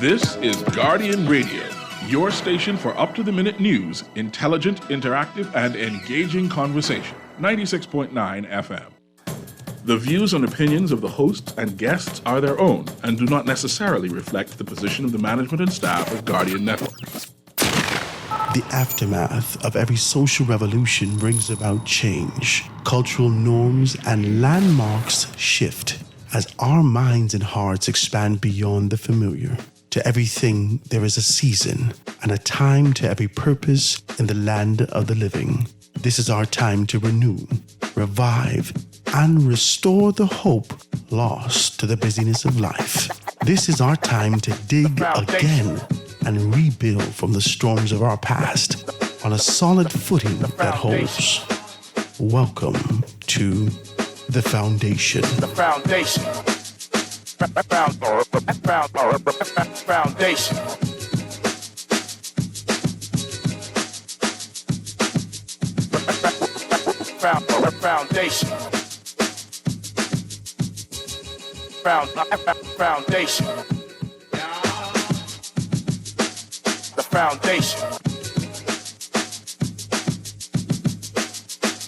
This is Guardian Radio, your station for up-to-the-minute news, intelligent, interactive, and engaging conversation. 96.9 FM. The views and opinions of the hosts and guests are their own and do not necessarily reflect the position of the management and staff of Guardian Network. The aftermath of every social revolution brings about change. Cultural norms and landmarks shift as our minds and hearts expand beyond the familiar. To everything, there is a season and a time to every purpose in the land of the living. This is our time to renew, revive, and restore the hope lost to the busyness of life. This is our time to dig again and rebuild from the storms of our past on a solid footing that holds. Welcome to The Foundation. The Foundation. Foundation. Foundation. Foundation. The Foundation.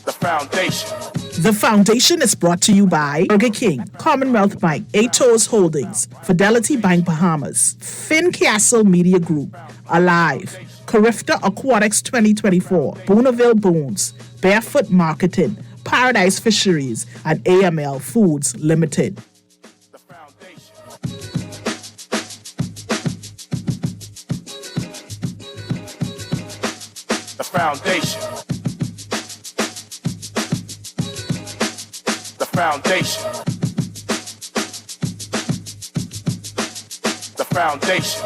The Foundation. The Foundation is brought to you by Burger King, Commonwealth Bank, Atos Holdings, Fidelity Bank Bahamas, Fincastle Media Group, Alive, Carifta Aquatics 2024, Boonaville Bones, Barefoot Marketing, Paradise Fisheries, and AML Foods Limited. The Foundation. The Foundation. The Foundation. The Foundation.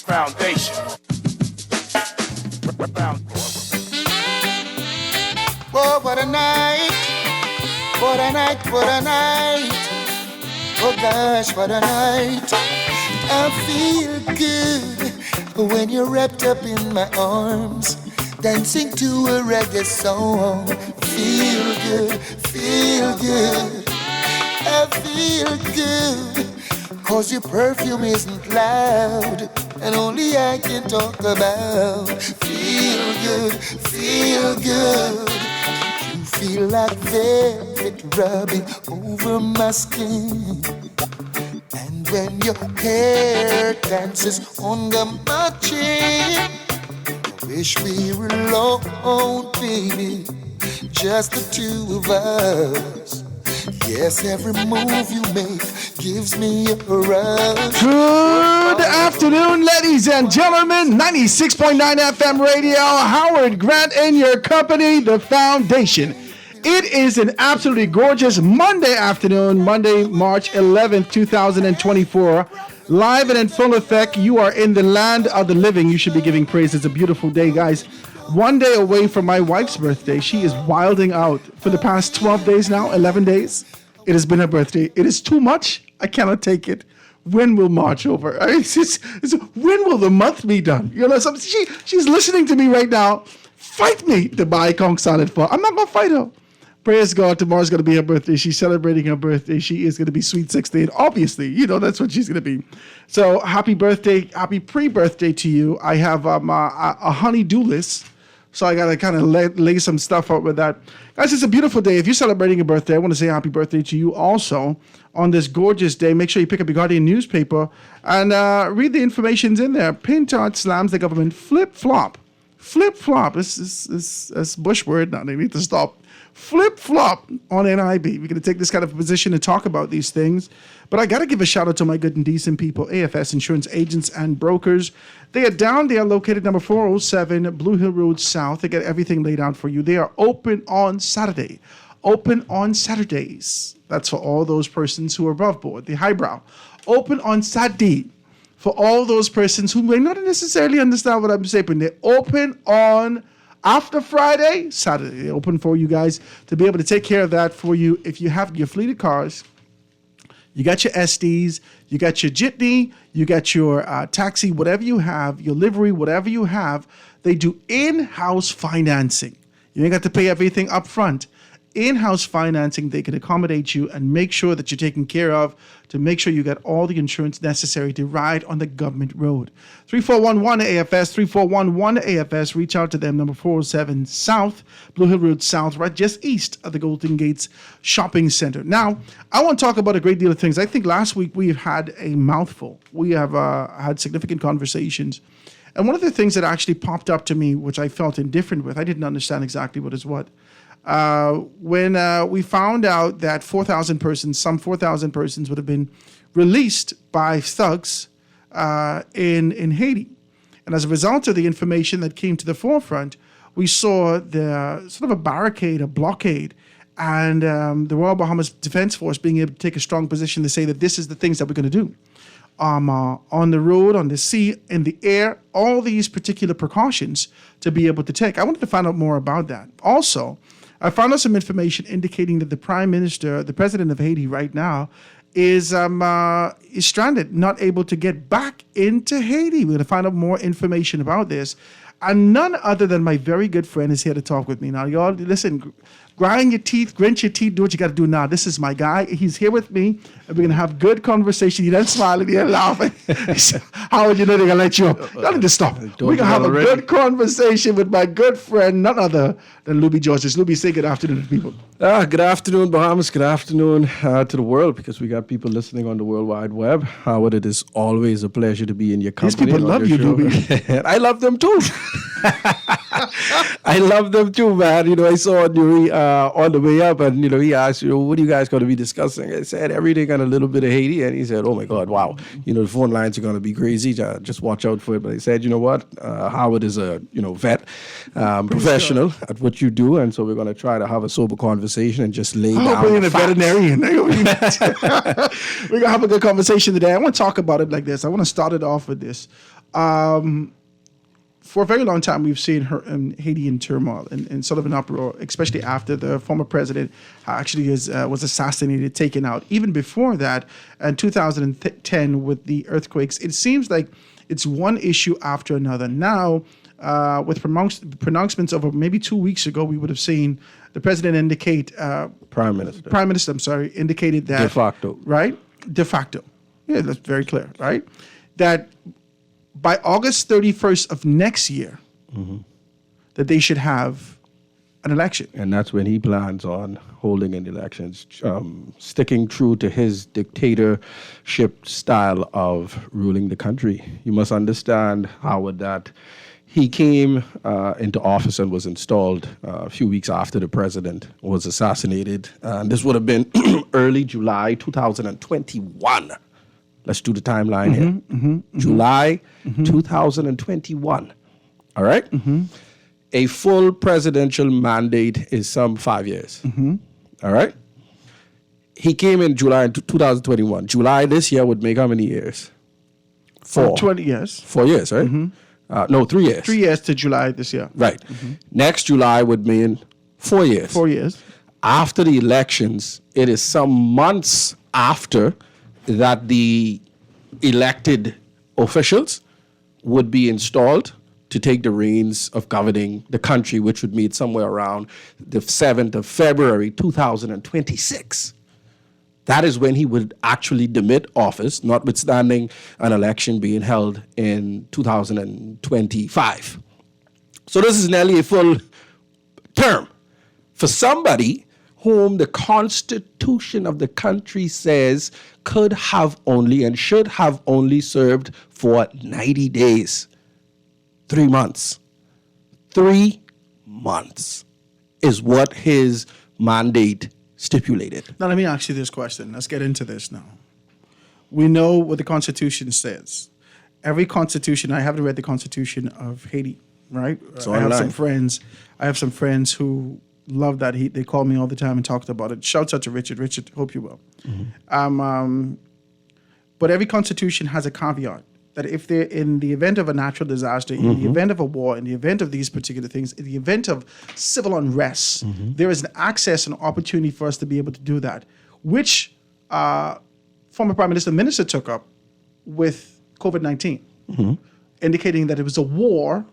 Foundation. Oh, what a night. What a night, what a night. Oh gosh, what a night. I feel good when you're wrapped up in my arms, dancing to a reggae song. Feel good, feel good. I feel good, 'cause your perfume isn't loud, and only I can talk about. Feel good, feel good. You feel like velvet rubbing over my skin. And when your hair dances under my chin, I wish we were alone, baby, just the two of us. Yes, every move you make gives me a rush. Good afternoon, ladies and gentlemen. 96.9 FM radio. Howard Grant in your company, The Foundation. It is an absolutely gorgeous Monday afternoon, Monday, March 11th, 2024. Live and in full effect, you are in the land of the living. You should be giving praise. It's a beautiful day, guys. One day away from my wife's birthday. She is wilding out for the past 12 days now, 11 days. It has been her birthday. It is too much. I cannot take it. When will March over? When will the month be done? You know, she's listening to me right now. Fight me to buy Kong Salad for. I'm not going to fight her. Praise God, tomorrow's going to be her birthday. She's celebrating her birthday. She is going to be sweet 16. Obviously, you know, that's what she's going to be. So happy birthday, happy pre-birthday to you. I have a honey-do list. So I got to kind of lay some stuff out with that. Guys, it's a beautiful day. If you're celebrating a birthday, I want to say happy birthday to you also on this gorgeous day. Make sure you pick up your Guardian newspaper and read the information's in there. Pintard slams the government flip-flop. Flip-flop. This is Bush word now. They need to stop. Flip-flop on NIB. We're going to take this kind of position and talk about these things. But I got to give a shout out to my good and decent people, AFS Insurance Agents and Brokers. They are down. They are located number 407 Blue Hill Road South. They get everything laid out for you. They are open on Saturday. Open on Saturdays. That's for all those persons who are above board, the highbrow. Open on Saturday for all those persons who may not necessarily understand what I'm saying, but they're open on after Friday, Saturday. They're open for you guys to be able to take care of that for you. If you have your fleet of cars, you got your SDs, you got your Jitney, you got your taxi, whatever you have, your livery, whatever you have, they do in-house financing. You ain't got to pay everything up front. in-house financing. They can accommodate you and make sure that you're taken care of, to make sure you get all the insurance necessary to ride on the government road. 3411-AFS, 3411-AFS. Reach out to them, number 407 South, Blue Hill Road South, right just east of the Golden Gates Shopping Center. Now, I want to talk about a great deal of things. I think last week we have had a mouthful. We have had significant conversations. And one of the things that actually popped up to me, which I felt indifferent with, I didn't understand exactly what is what. When we found out that 4,000 persons, some 4,000 persons would have been released by thugs in Haiti. And as a result of the information that came to the forefront, we saw the sort of a barricade, a blockade, and the Royal Bahamas Defense Force being able to take a strong position to say that this is the things that we're going to do. On the road, on the sea, in the air, all these particular precautions to be able to take. I wanted to find out more about that. Also, I found out some information indicating that the Prime Minister, the President of Haiti right now, is stranded, not able to get back into Haiti. We're going to find out more information about this. And none other than my very good friend is here to talk with me. Now, y'all, listen, grind your teeth, grit your teeth, do what you got to do now. This is my guy. He's here with me, and we're going to have good conversation. You're not smiling, you're laughing. How would you know they're going to let you up? Y'all need to stop. We're going to have a good conversation with my good friend, none other than Luby Georges. Luby, say good afternoon to people. Good afternoon, Bahamas. Good afternoon to the world, because we got people listening on the World Wide Web. Howard, it is always a pleasure to be in your company. These people love you, Luby. I love them too. I love them too, man. You know, I saw Nuri on the way up, and, you know, he asked, you know, what are you guys going to be discussing? I said, everything and a little bit of Haiti. And he said, oh my God, wow. You know, the phone lines are going to be crazy. Just watch out for it. But I said, you know what? Howard is a, you know, vet, professional at what you do. And so we're going to try to have a sober conversation and just lay down being a facts. veterinarian. We're going to have a good conversation today. I want to talk about it like this. I want to start it off with this. For a very long time, we've seen Haiti in turmoil and sort of an uproar, especially after the former president actually was assassinated, taken out. Even before that, in 2010 with the earthquakes, it seems like it's one issue after another. Now, with pronouncements over maybe 2 weeks ago, we would have seen the president indicate... Prime Minister, indicated that... De facto. Right? De facto. Yeah, that's very clear, right? That... by August 31st of next year, that they should have an election. And that's when he plans on holding an election, sticking true to his dictatorship style of ruling the country. You must understand, Howard, that he came into office and was installed a few weeks after the president was assassinated. And this would have been early July 2021. Let's do the timeline here. July 2021. All right? A full presidential mandate is some 5 years. All right? He came in July 2021. July this year would make how many years? 4. 20 years. 4 years, right? No, 3 years. 3 years to July this year. Right. Next July would mean 4 years. 4 years. After the elections, it is some months after that the elected officials would be installed to take the reins of governing the country, which would meet somewhere around the 7th of February, 2026. That is when he would actually demit office, notwithstanding an election being held in 2025. So this is nearly a full term for somebody whom the Constitution of the country says could have only and should have only served for 90 days. 3 months. 3 months is what his mandate stipulated. Now, let me ask you this question. Let's get into this now. We know what the Constitution says. Every Constitution, I haven't read the Constitution of Haiti, right? I have some friends who love that. They call me all the time and talked about it. Shouts out to Richard. Richard, hope you well. But every constitution has a caveat that if they're in the event of a natural disaster, in the event of a war, in the event of these particular things, in the event of civil unrest, there is an access and opportunity for us to be able to do that, which former Prime Minister took up with COVID-19, indicating that it was a war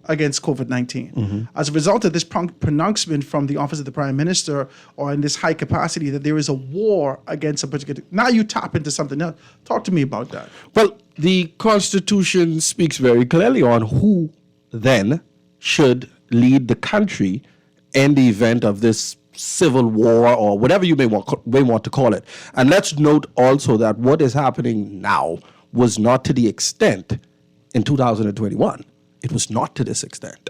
against COVID-19. As a result of this pronouncement from the office of the Prime Minister, or in this high capacity, that there is a war against a particular. Now you tap into something else. Talk to me about that. Well, the Constitution speaks very clearly on who then should lead the country in the event of this civil war or whatever you may want to call it. And let's note also that what is happening now was not to the extent in 2021. It was not to this extent.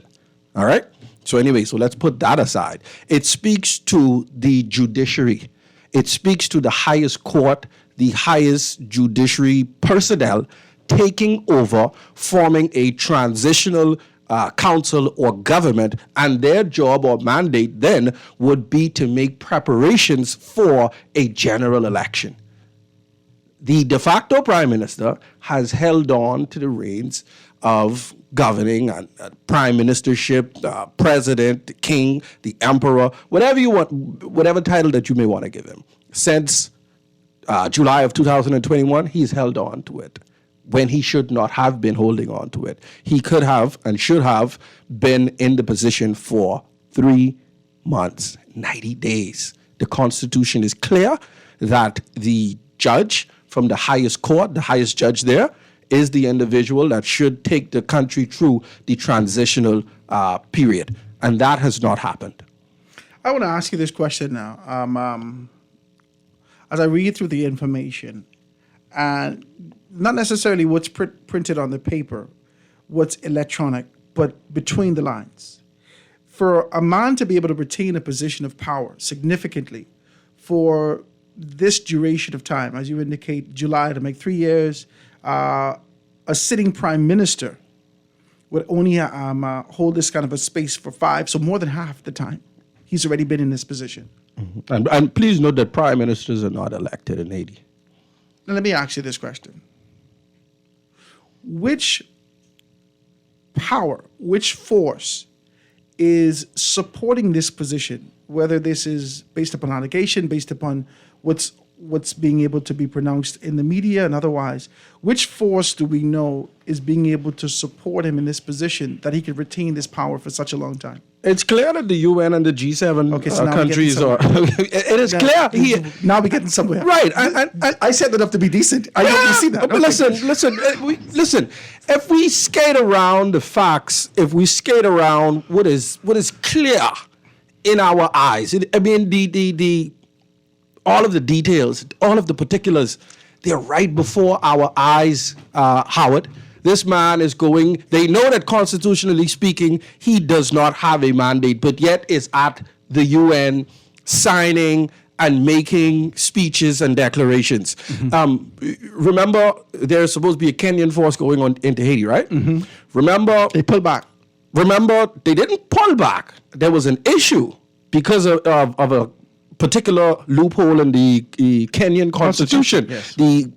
All right? So anyway, so let's put that aside. It speaks to the judiciary. It speaks to the highest court, the highest judiciary personnel taking over, forming a transitional council or government, and their job or mandate then would be to make preparations for a general election. The de facto prime minister has held on to the reins of governing and prime ministership, president, king, the emperor, whatever you want, whatever title that you may want to give him. Since July of 2021, he's held on to it when he should not have been holding on to it. He could have and should have been in the position for 3 months, 90 days. The Constitution is clear that the judge from the highest court, the highest judge there, is the individual that should take the country through the transitional period. And that has not happened. I want to ask you this question now. As I read through the information, and not necessarily what's printed on the paper, what's electronic, but between the lines. For a man to be able to retain a position of power significantly for this duration of time, as you indicate, July to make 3 years, a sitting prime minister would only hold this kind of a space for 5, so more than half the time he's already been in this position. And please note that prime ministers are not elected in Haiti. Now let me ask you this question. Which power, which force is supporting this position, whether this is based upon allegation, based upon what's being able to be pronounced in the media and otherwise, which force do we know is being able to support him in this position that he could retain this power for such a long time? It's clear that the UN and the G7 countries are. It is clear. Now we're getting somewhere. Right. I set that up to be decent. I hope you see that. But okay. listen. If we skate around the facts, if we skate around what is clear in our eyes, the all of the details, all of the particulars, they're right before our eyes, Howard. This man is going, they know that constitutionally speaking, he does not have a mandate, but yet is at the UN signing and making speeches and declarations. Remember, there's supposed to be a Kenyan force going on into Haiti, right? Remember, they pulled back. Remember, they didn't pull back. There was an issue because of a particular loophole in the Kenyan constitution. Yes. The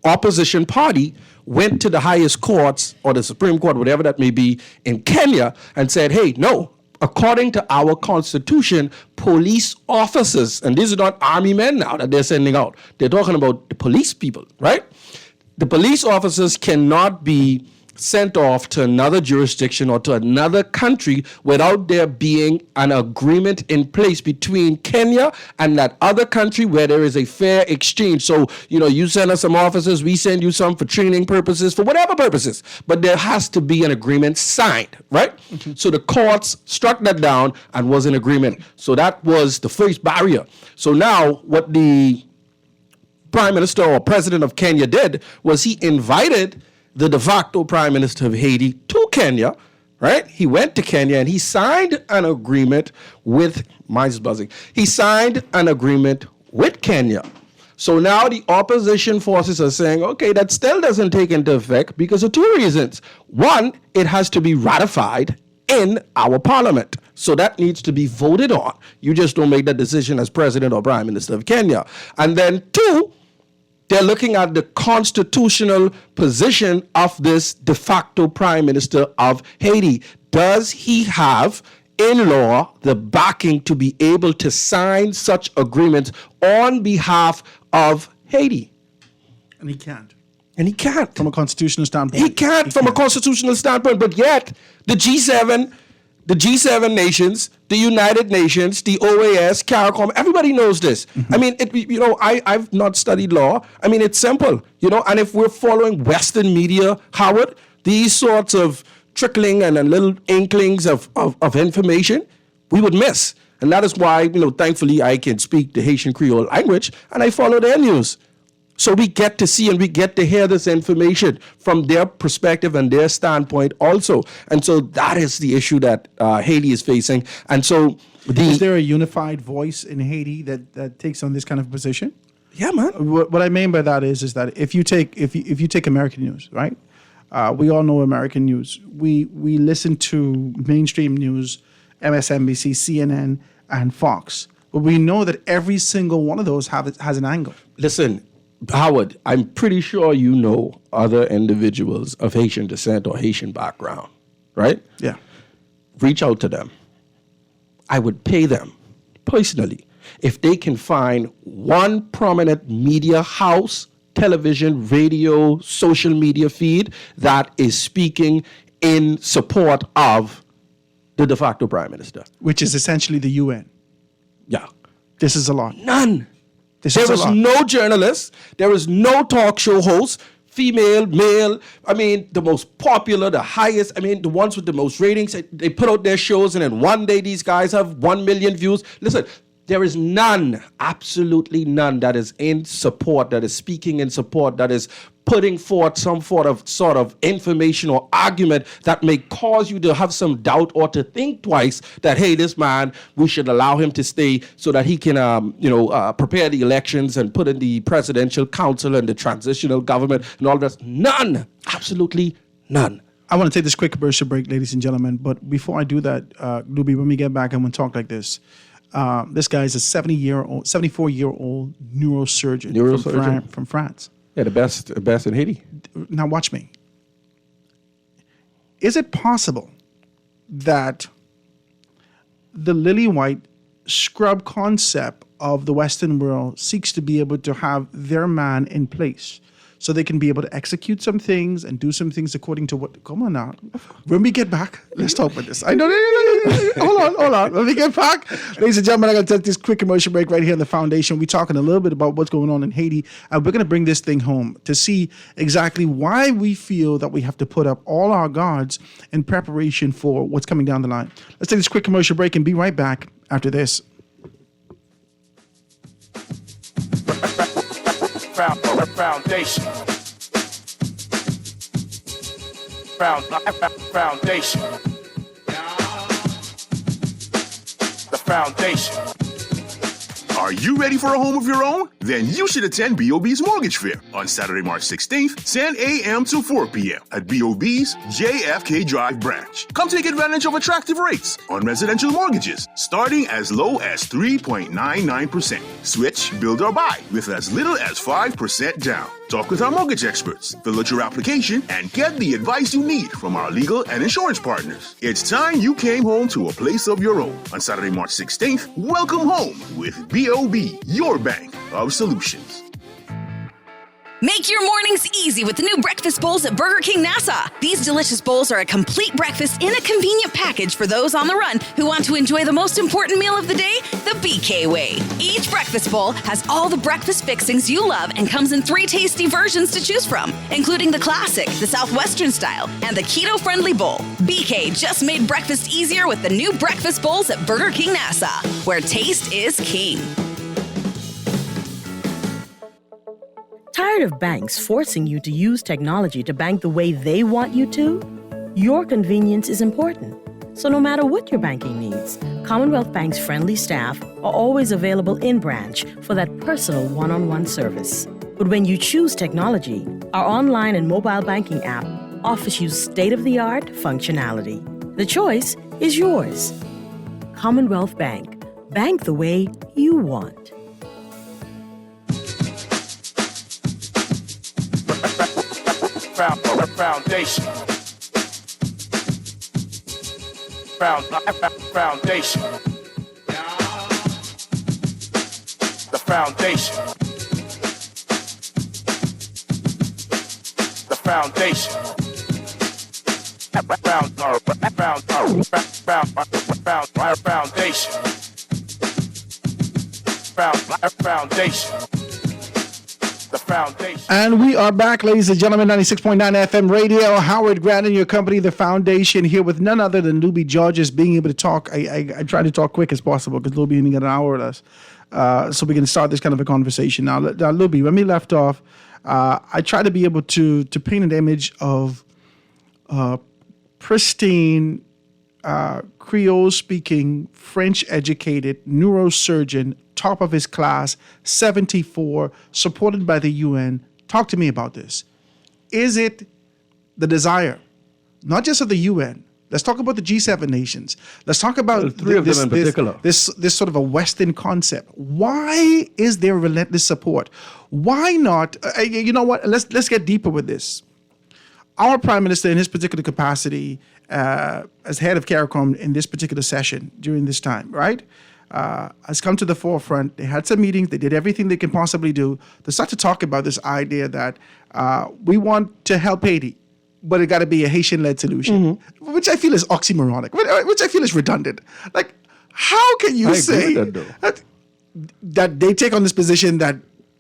opposition party went to the highest courts or the Supreme Court, whatever that may be, in Kenya and said, hey, no, according to our constitution, police officers, and these are not army men now that they're sending out, they're talking about the police people, right? The police officers cannot be sent off to another jurisdiction or to another country without there being an agreement in place between Kenya and that other country where there is a fair exchange. So, you send us some officers, we send you some for training purposes, for whatever purposes, but there has to be an agreement signed, right? So the courts struck that down and was in agreement. So that was the first barrier. So now what the Prime Minister or President of Kenya did was he invited the de facto Prime Minister of Haiti to Kenya, right? He went to Kenya and he signed an agreement with, mine's buzzing, he signed an agreement with Kenya. So now the opposition forces are saying, okay, that still doesn't take into effect because of 2 reasons. One, it has to be ratified in our parliament. So that needs to be voted on. You just don't make that decision as President or Prime Minister of Kenya. And then 2, they're looking at the constitutional position of this de facto Prime Minister of Haiti. Does he have, in law, the backing to be able to sign such agreements on behalf of Haiti? And he can't. And he can't. From a constitutional standpoint. He can't from a constitutional standpoint, but yet the G7 nations, the United Nations, the OAS, CARICOM, everybody knows this. I mean, I've not studied law. I mean, it's simple, and if we're following Western media, Howard, these sorts of trickling and little inklings of information, we would miss. And that is why, thankfully I can speak the Haitian Creole language and I follow their news. So we get to see and we get to hear this information from their perspective and their standpoint also. And so that is the issue that Haiti is facing. And so is there a unified voice in Haiti that takes on this kind of position? Yeah, man. What I mean by that is that if you take American news, right? We all know American news. We listen to mainstream news, MSNBC, CNN, and Fox. But we know that every single one of those has an angle. Listen, Howard, I'm pretty sure you know other individuals of Haitian descent or Haitian background, right? Yeah. Reach out to them. I would pay them personally if they can find one prominent media house, television, radio, social media feed that is speaking in support of the de facto prime minister. Which is essentially the UN. Yeah. This is a lot. None. There was no journalist. There was no talk show host, female, male. I mean, the most popular, the highest. I mean, the ones with the most ratings. They put out their shows, and then one day these guys have 1 million views. Listen, there is none, absolutely none, that is in support, that is speaking in support, that is putting forth some sort of information or argument that may cause you to have some doubt or to think twice that, hey, this man, we should allow him to stay so that he can, prepare the elections and put in the presidential council and the transitional government and all this. None, absolutely none. I want to take this quick commercial break, ladies and gentlemen. But before I do that, Luby, when we get back, I'm going to talk like this. This guy is a 74-year-old neurosurgeon. From France. Yeah, the best in Haiti. Now watch me. Is it possible that the lily white scrub concept of the Western world seeks to be able to have their man in place so they can be able to execute some things and do some things according to what... Come on now. When we get back, let's talk about this. I know... Hold on. When we get back, ladies and gentlemen, I'm going to take this quick commercial break right here on The Foundation. We're talking a little bit about what's going on in Haiti, and we're going to bring this thing home to see exactly why we feel that we have to put up all our guards in preparation for what's coming down the line. Let's take this quick commercial break and be right back after this. Foundation. Foundation. The foundation. Are you ready for a home of your own? Then you should attend BOB's Mortgage Fair on Saturday, March 16th, 10 a.m. to 4 p.m. at BOB's JFK Drive branch. Come take advantage of attractive rates on residential mortgages starting as low as 3.99%. Switch, build, or buy with as little as 5% down. Talk with our mortgage experts, fill out your application, and get the advice you need from our legal and insurance partners. It's time you came home to a place of your own. On Saturday, March 16th, welcome home with BOB, your bank of solutions. Make your mornings easy with the new breakfast bowls at Burger King Nassau. These delicious bowls are a complete breakfast in a convenient package for those on the run who want to enjoy the most important meal of the day, the BK way. Each breakfast bowl has all the breakfast fixings you love and comes in 3 tasty versions to choose from, including the classic, the Southwestern style, and the keto-friendly bowl. BK just made breakfast easier with the new breakfast bowls at Burger King Nassau, where taste is king. Tired of banks forcing you to use technology to bank the way they want you to? Your convenience is important. So no matter what your banking needs, Commonwealth Bank's friendly staff are always available in branch for that personal one-on-one service. But when you choose technology, our online and mobile banking app offers you state-of-the-art functionality. The choice is yours. Commonwealth Bank. Bank the way you want. Foundation. Foundation. The foundation. foundation. Foundation. The foundation. And we are back, ladies and gentlemen, 96.9 FM radio. Howard Grant and your company, The Foundation, here with none other than Luby Georges, being able to talk. I try to talk quick as possible because Luby only got an hour or less. So we can start this kind of a conversation. Now, Luby, when we left off, I try to be able to paint an image of pristine, Creole-speaking, French-educated neurosurgeon, top of his class, 74, supported by the UN. Talk to me about this. Is it the desire, not just of the UN? Let's talk about the G7 nations. Let's talk about three of them in particular. This sort of a Western concept. Why is there relentless support? Why not? You know what? Let's get deeper with this. Our prime minister, in his particular capacity as head of CARICOM in this particular session during this time, right, has come to the forefront. They had some meetings. They did everything they can possibly do to start to talk about this idea that we want to help Haiti, but it got to be a Haitian-led solution, which I feel is oxymoronic, which I feel is redundant. Like, how can you say that they take on this position that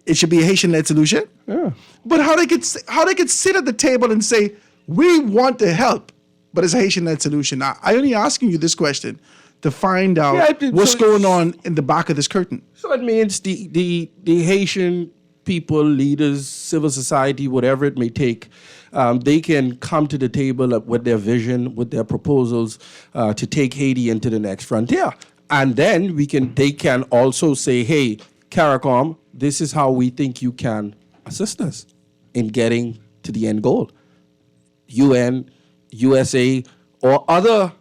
it should be a Haitian-led solution? Yeah. But how they could sit at the table and say, we want to help, but it's a Haitian-led solution. Now, I only asking you this question to find out what's going on in the back of this curtain. So it means the Haitian people, leaders, civil society, whatever it may take, they can come to the table with their vision, with their proposals to take Haiti into the next frontier. And then they can also say, hey, CARICOM, this is how we think you can assist us in getting to the end goal. UN, USA, or other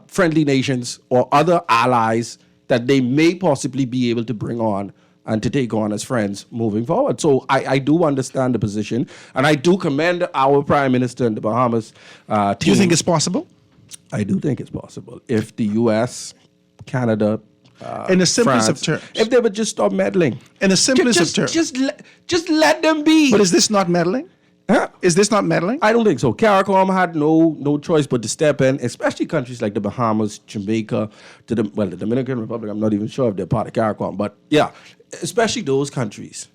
friendly nations or other allies that they may possibly be able to bring on and to take on as friends moving forward. So I do understand the position, and I do commend our Prime Minister in the Bahamas team. Do you think it's possible? I do think it's possible. If the U.S., Canada, in the simplest France, of terms, if they would just stop meddling. In the simplest of terms. Just let them be. But is this not meddling? Huh? Is this not meddling? I don't think so. CARICOM had no choice but to step in, especially countries like the Bahamas, Jamaica, the Dominican Republic. I'm not even sure if they're part of CARICOM, but yeah, especially those countries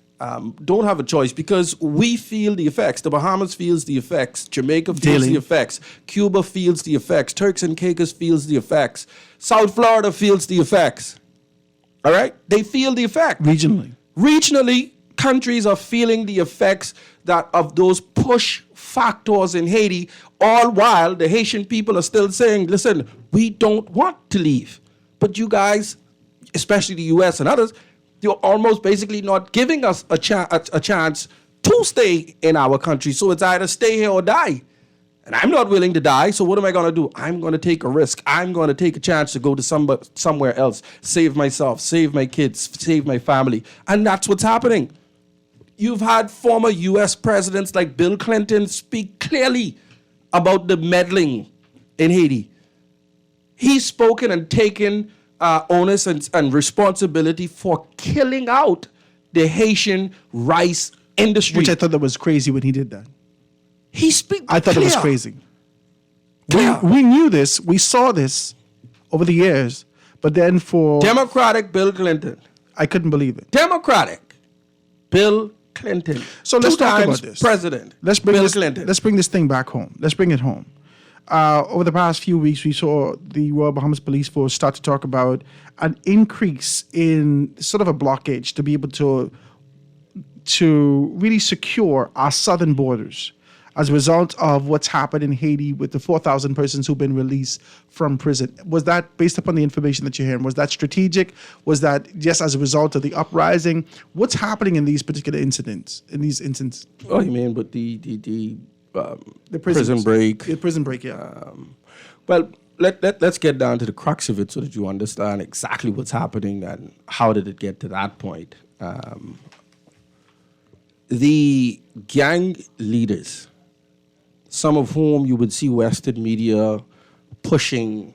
don't have a choice because we feel the effects. The Bahamas feels the effects. Jamaica feels the effects. Cuba feels the effects. Turks and Caicos feels the effects. South Florida feels the effects. All right? They feel the effect. Regionally, countries are feeling the effects of those push factors in Haiti, all while the Haitian people are still saying, listen, we don't want to leave. But you guys, especially the US and others, you're almost basically not giving us a chance to stay in our country. So it's either stay here or die. And I'm not willing to die, so what am I going to do? I'm going to take a risk. I'm going to take a chance to go to somewhere else, save myself, save my kids, save my family. And that's what's happening. You've had former U.S. presidents like Bill Clinton speak clearly about the meddling in Haiti. He's spoken and taken onus and responsibility for killing out the Haitian rice industry. Which I thought that was crazy when he did that. I thought it was crazy. We knew this. We saw this over the years. But then for... Democratic Bill Clinton. I couldn't believe it. Democratic Bill Clinton. So let's talk about this. President. Let's bring Clinton. Let's bring this thing back home. Let's bring it home. Over the past few weeks, we saw the Royal Bahamas Police Force start to talk about an increase in sort of a blockage to be able to really secure our southern borders as a result of what's happened in Haiti with the 4,000 persons who've been released from prison. Was that based upon the information that you're hearing? Was that strategic? Was that just as a result of the uprising? What's happening in these particular incidents? Oh, you mean with the prison break? The prison break, yeah. Well, let's get down to the crux of it so that you understand exactly what's happening and how did it get to that point. The gang leaders, some of whom you would see Western media pushing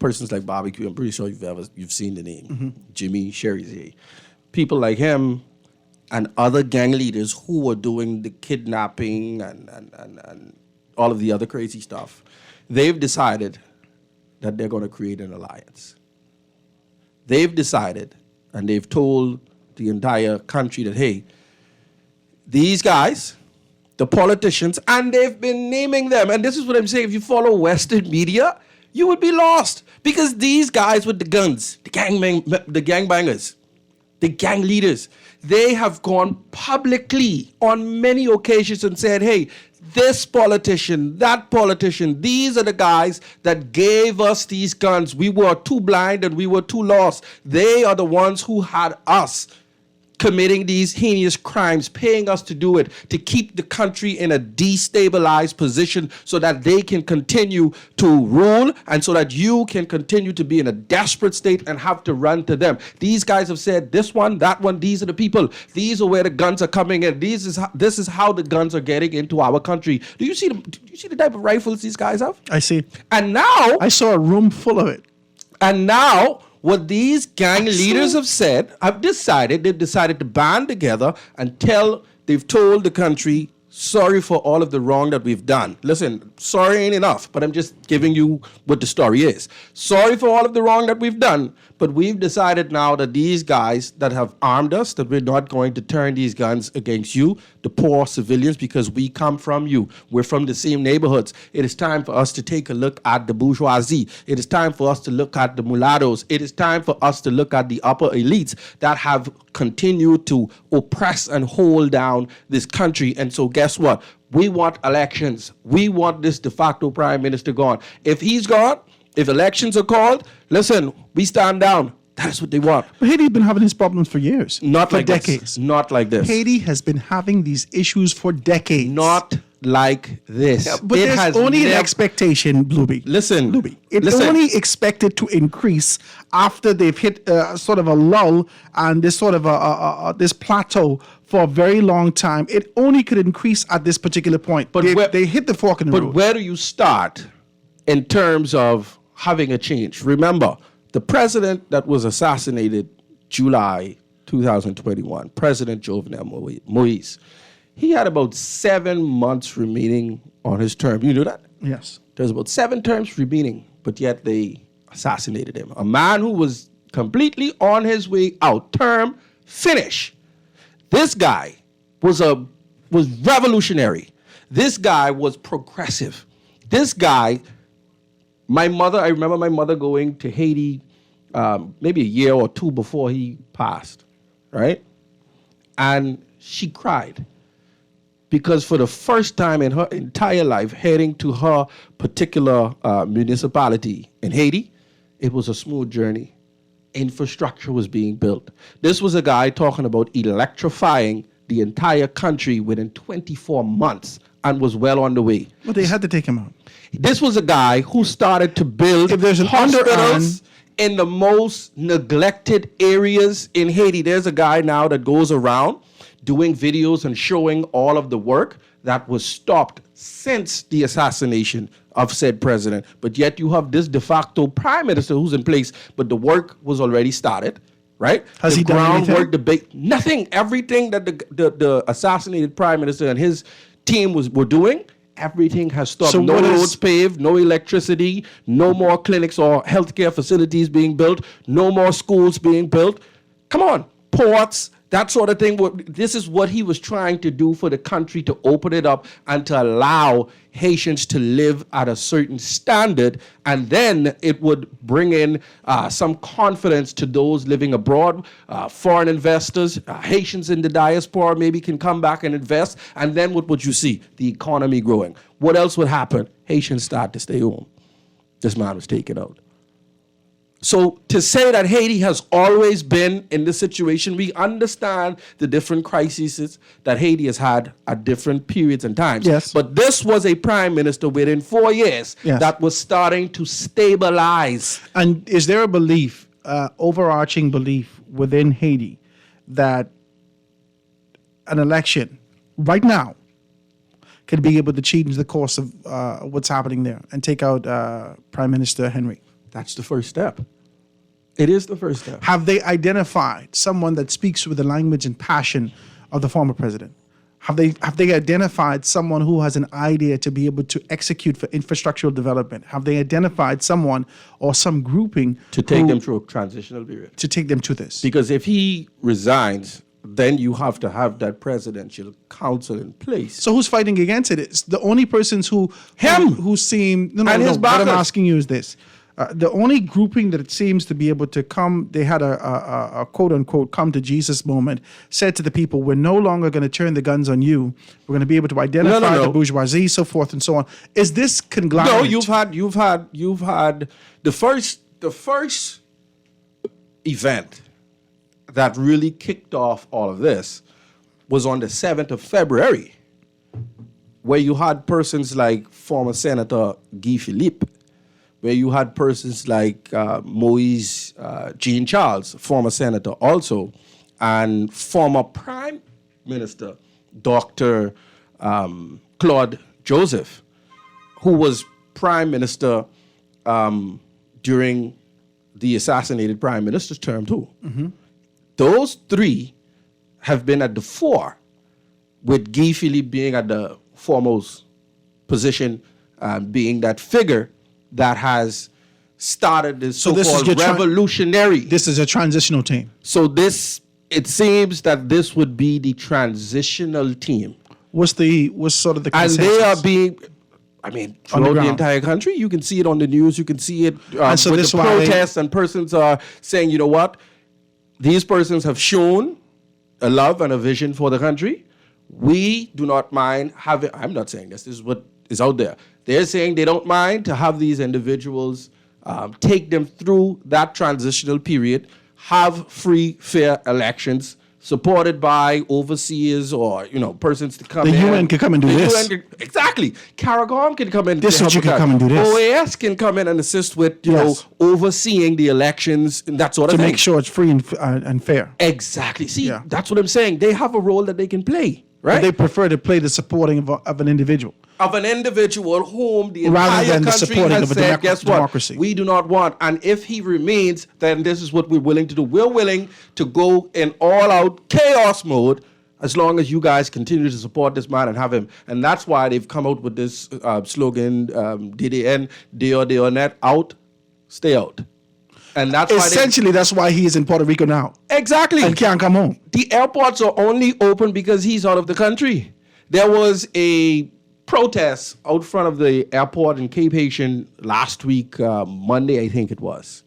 persons like Barbecue. I'm pretty sure you've seen the name, Jimmy Cherizier. People like him and other gang leaders who were doing the kidnapping and all of the other crazy stuff, they've decided that they're going to create an alliance. They've decided, and they've told the entire country that, hey, these guys, the politicians, and they've been naming them, and this is what I'm saying, if you follow Western media, you would be lost, because these guys with the guns, the gangbangers, the gang leaders, they have gone publicly on many occasions and said, hey, this politician, that politician, these are the guys that gave us these guns. We were too blind and we were too lost. They are the ones who had us committing these heinous crimes, paying us to do it, to keep the country in a destabilized position so that they can continue to rule and so that you can continue to be in a desperate state and have to run to them. These guys have said this one, that one, these are the people. These are where the guns are coming in. This is how the guns are getting into our country. Do you see the type of rifles these guys have? I see. And now I saw a room full of it. And now what these gang leaders have said, they've decided to band together and they've told the country, sorry for all of the wrong that we've done. Listen, sorry ain't enough, but I'm just giving you what the story is. Sorry for all of the wrong that we've done, but we've decided now that these guys that have armed us, that we're not going to turn these guns against you, the poor civilians, because we come from you. We're from the same neighborhoods. It is time for us to take a look at the bourgeoisie. It is time for us to look at the mulattoes. It is time for us to look at the upper elites that have continued to oppress and hold down this country. And so guess what? We want elections. We want this de facto prime minister gone. If he's gone, if elections are called, listen, we stand down. That's what they want. But Haiti's been having these problems for years. For decades. This. Not like this. Haiti has been having these issues for decades. Not like this. Yeah, but there's only an expectation, Blueby. Listen. It's only expected to increase after they've hit sort of a lull and this sort of this plateau for a very long time. It only could increase at this particular point. But they hit the fork in the road. But where do you start in terms of having a change? Remember, the president that was assassinated July 2021, President Jovenel Moise, he had about 7 months remaining on his term. You knew that? Yes. There's about 7 terms remaining, but yet they assassinated him. A man who was completely on his way out, term finish. This guy was revolutionary. This guy was progressive. This guy, I remember my mother going to Haiti maybe a year or two before he passed, right? And she cried because for the first time in her entire life, heading to her particular municipality in Haiti, it was a smooth journey. Infrastructure was being built. This was a guy talking about electrifying the entire country within 24 months and was well on the way. But they had to take him out. This was a guy who started to build hospitals in the most neglected areas in Haiti. There's a guy now that goes around doing videos and showing all of the work that was stopped since the assassination of said president. But yet you have this de facto prime minister who's in place, but the work was already started, right? Has he done anything? Debate, nothing. Everything that the assassinated prime minister and his team were doing, everything has stopped. So no roads paved, no electricity, no more clinics or healthcare facilities being built, no more schools being built. Come on, ports, that sort of thing. This is what he was trying to do for the country, to open it up and to allow Haitians to live at a certain standard. And then it would bring in some confidence to those living abroad, foreign investors, Haitians in the diaspora maybe can come back and invest. And then what would you see? The economy growing. What else would happen? Haitians start to stay home. This man was taken out. So to say that Haiti has always been in this situation, we understand the different crises that Haiti has had at different periods and times. Yes. But this was a prime minister within 4 years that was starting to stabilize. And is there a belief, overarching belief within Haiti, that an election right now could be able to change the course of what's happening there and take out Prime Minister Henry? That's the first step. It is the first step. Have they identified someone that speaks with the language and passion of the former president? Have they identified someone who has an idea to be able to execute for infrastructural development? Have they identified someone or some grouping to take them through a transitional period? To take them to this? Because if he resigns, then you have to have that presidential council in place. So who's fighting against it? It's the only persons who seem and his what I'm backers. asking you is this. The only grouping that it seems to be able to come, they had a quote unquote come to Jesus moment, said to the people, we're no longer going to turn the guns on you. We're going to be able to identify the bourgeoisie, so forth and so on. Is this conglomerate? No, you've had the first event that really kicked off all of this was on the 7th of February, where you had persons like former Senator Guy Philippe, where you had persons like Moise Jean-Charles, former senator also, and former Prime Minister Dr. Claude Joseph, who was Prime Minister during the assassinated Prime Minister's term too. Mm-hmm. Those three have been at the fore, with Guy Philippe being at the foremost position, being that figure that has started this so-called revolutionary. This is a transitional team. So it seems that this would be the transitional team. What's sort of the consensus? And they are being, throughout the entire country. You can see it on the news. You can see it with the protests, and persons are saying, you know what? These persons have shown a love and a vision for the country. We do not mind having, I'm not saying this is what is out there. They're saying they don't mind to have these individuals take them through that transitional period, have free, fair elections, supported by overseers or persons to come in. The UN can come and do this. Exactly. CARICOM can come in. This is what you can come and do this. OAS can come in and assist with overseeing the elections and that sort of thing. To make sure it's free and fair. Exactly. See, that's what I'm saying. They have a role that they can play, right? But they prefer to play the supporting of an individual. Of an individual whom the rather entire than country supporting has of a said, guess what? democracy. We do not want. And if he remains, then this is what we're willing to do. We're willing to go in all-out chaos mode as long as you guys continue to support this man and have him. And that's why they've come out with this slogan, DDN, DONet, out, stay out. And that's essentially that's why he is in Puerto Rico now. Exactly. And can't come home. The airports are only open because he's out of the country. There was a protest out front of the airport in Cape Haitian last week, Monday, I think it was.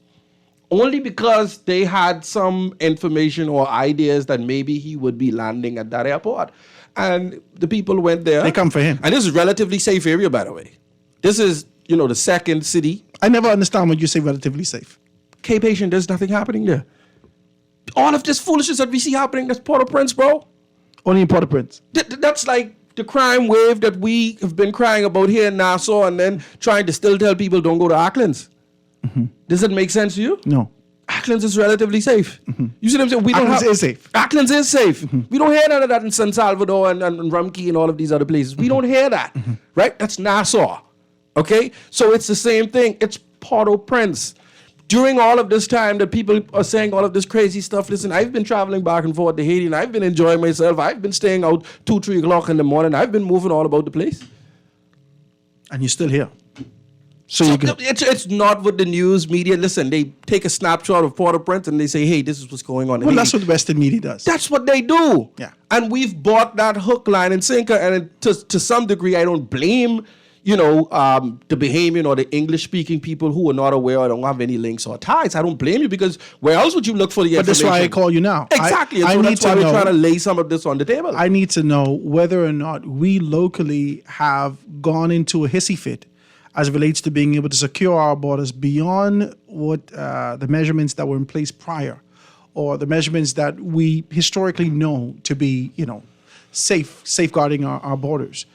Only because they had some information or ideas that maybe he would be landing at that airport. And the people went there. They come for him. And this is a relatively safe area, by the way. This is, the second city. I never understand when you say relatively safe. Cape Haitian, there's nothing happening there. All of this foolishness that we see happening, that's Port-au-Prince, bro. Only in Port-au-Prince. That's like the crime wave that we have been crying about here in Nassau and then trying to still tell people don't go to Acklands. Mm-hmm. Does it make sense to you? No. Acklands is relatively safe. Mm-hmm. You see what I'm saying? Acklands is safe. Acklands is safe. Mm-hmm. We don't hear none of that in San Salvador and Rumkey and all of these other places. We don't hear that, right? That's Nassau, okay? So it's the same thing. It's Port-au-Prince. During all of this time that people are saying all of this crazy stuff, listen, I've been traveling back and forth to Haiti and I've been enjoying myself. I've been staying out 2-3 o'clock in the morning. I've been moving all about the place. And you're still here. So it's not what the news media, listen, they take a snapshot of Port-au-Prince and they say, hey, this is what's going on in Haiti. That's what the Western media does. That's what they do. Yeah. And we've bought that hook, line, and sinker. And to some degree, I don't blame the Bahamian or the English-speaking people who are not aware or don't have any links or ties. I don't blame you because where else would you look for the information? But that's why I call you now. Exactly. That's why we're trying to lay some of this on the table. I need to know whether or not we locally have gone into a hissy fit as it relates to being able to secure our borders beyond what the measurements that were in place prior or the measurements that we historically know to be, safeguarding our borders.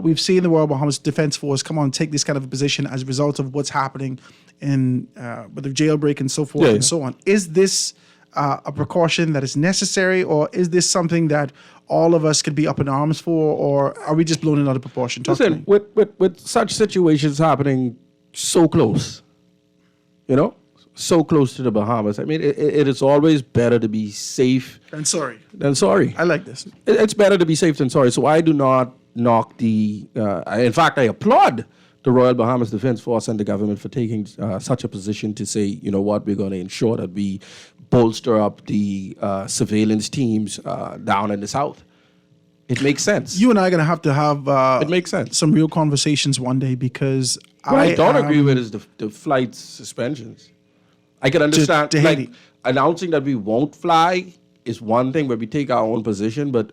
We've seen the Royal Bahamas Defense Force come on take this kind of a position as a result of what's happening with the jailbreak and so forth and so on. Is this a precaution that is necessary, or is this something that all of us could be up in arms for, or are we just blown it out of proportion? Listen, with such situations happening so close, so close to the Bahamas. I mean, it is always better to be safe And sorry. than sorry. I like this. It's better to be safe than sorry. So I do not knock in fact, I applaud the Royal Bahamas Defense Force and the government for taking such a position to say, you know what, we're going to ensure that we bolster up the surveillance teams down in the south. It makes sense. You and I are going to have it makes sense. some real conversations one day because What I don't agree with is the flight suspensions. I can understand to like Haiti. announcing that we won't fly is one thing where we take our own position, but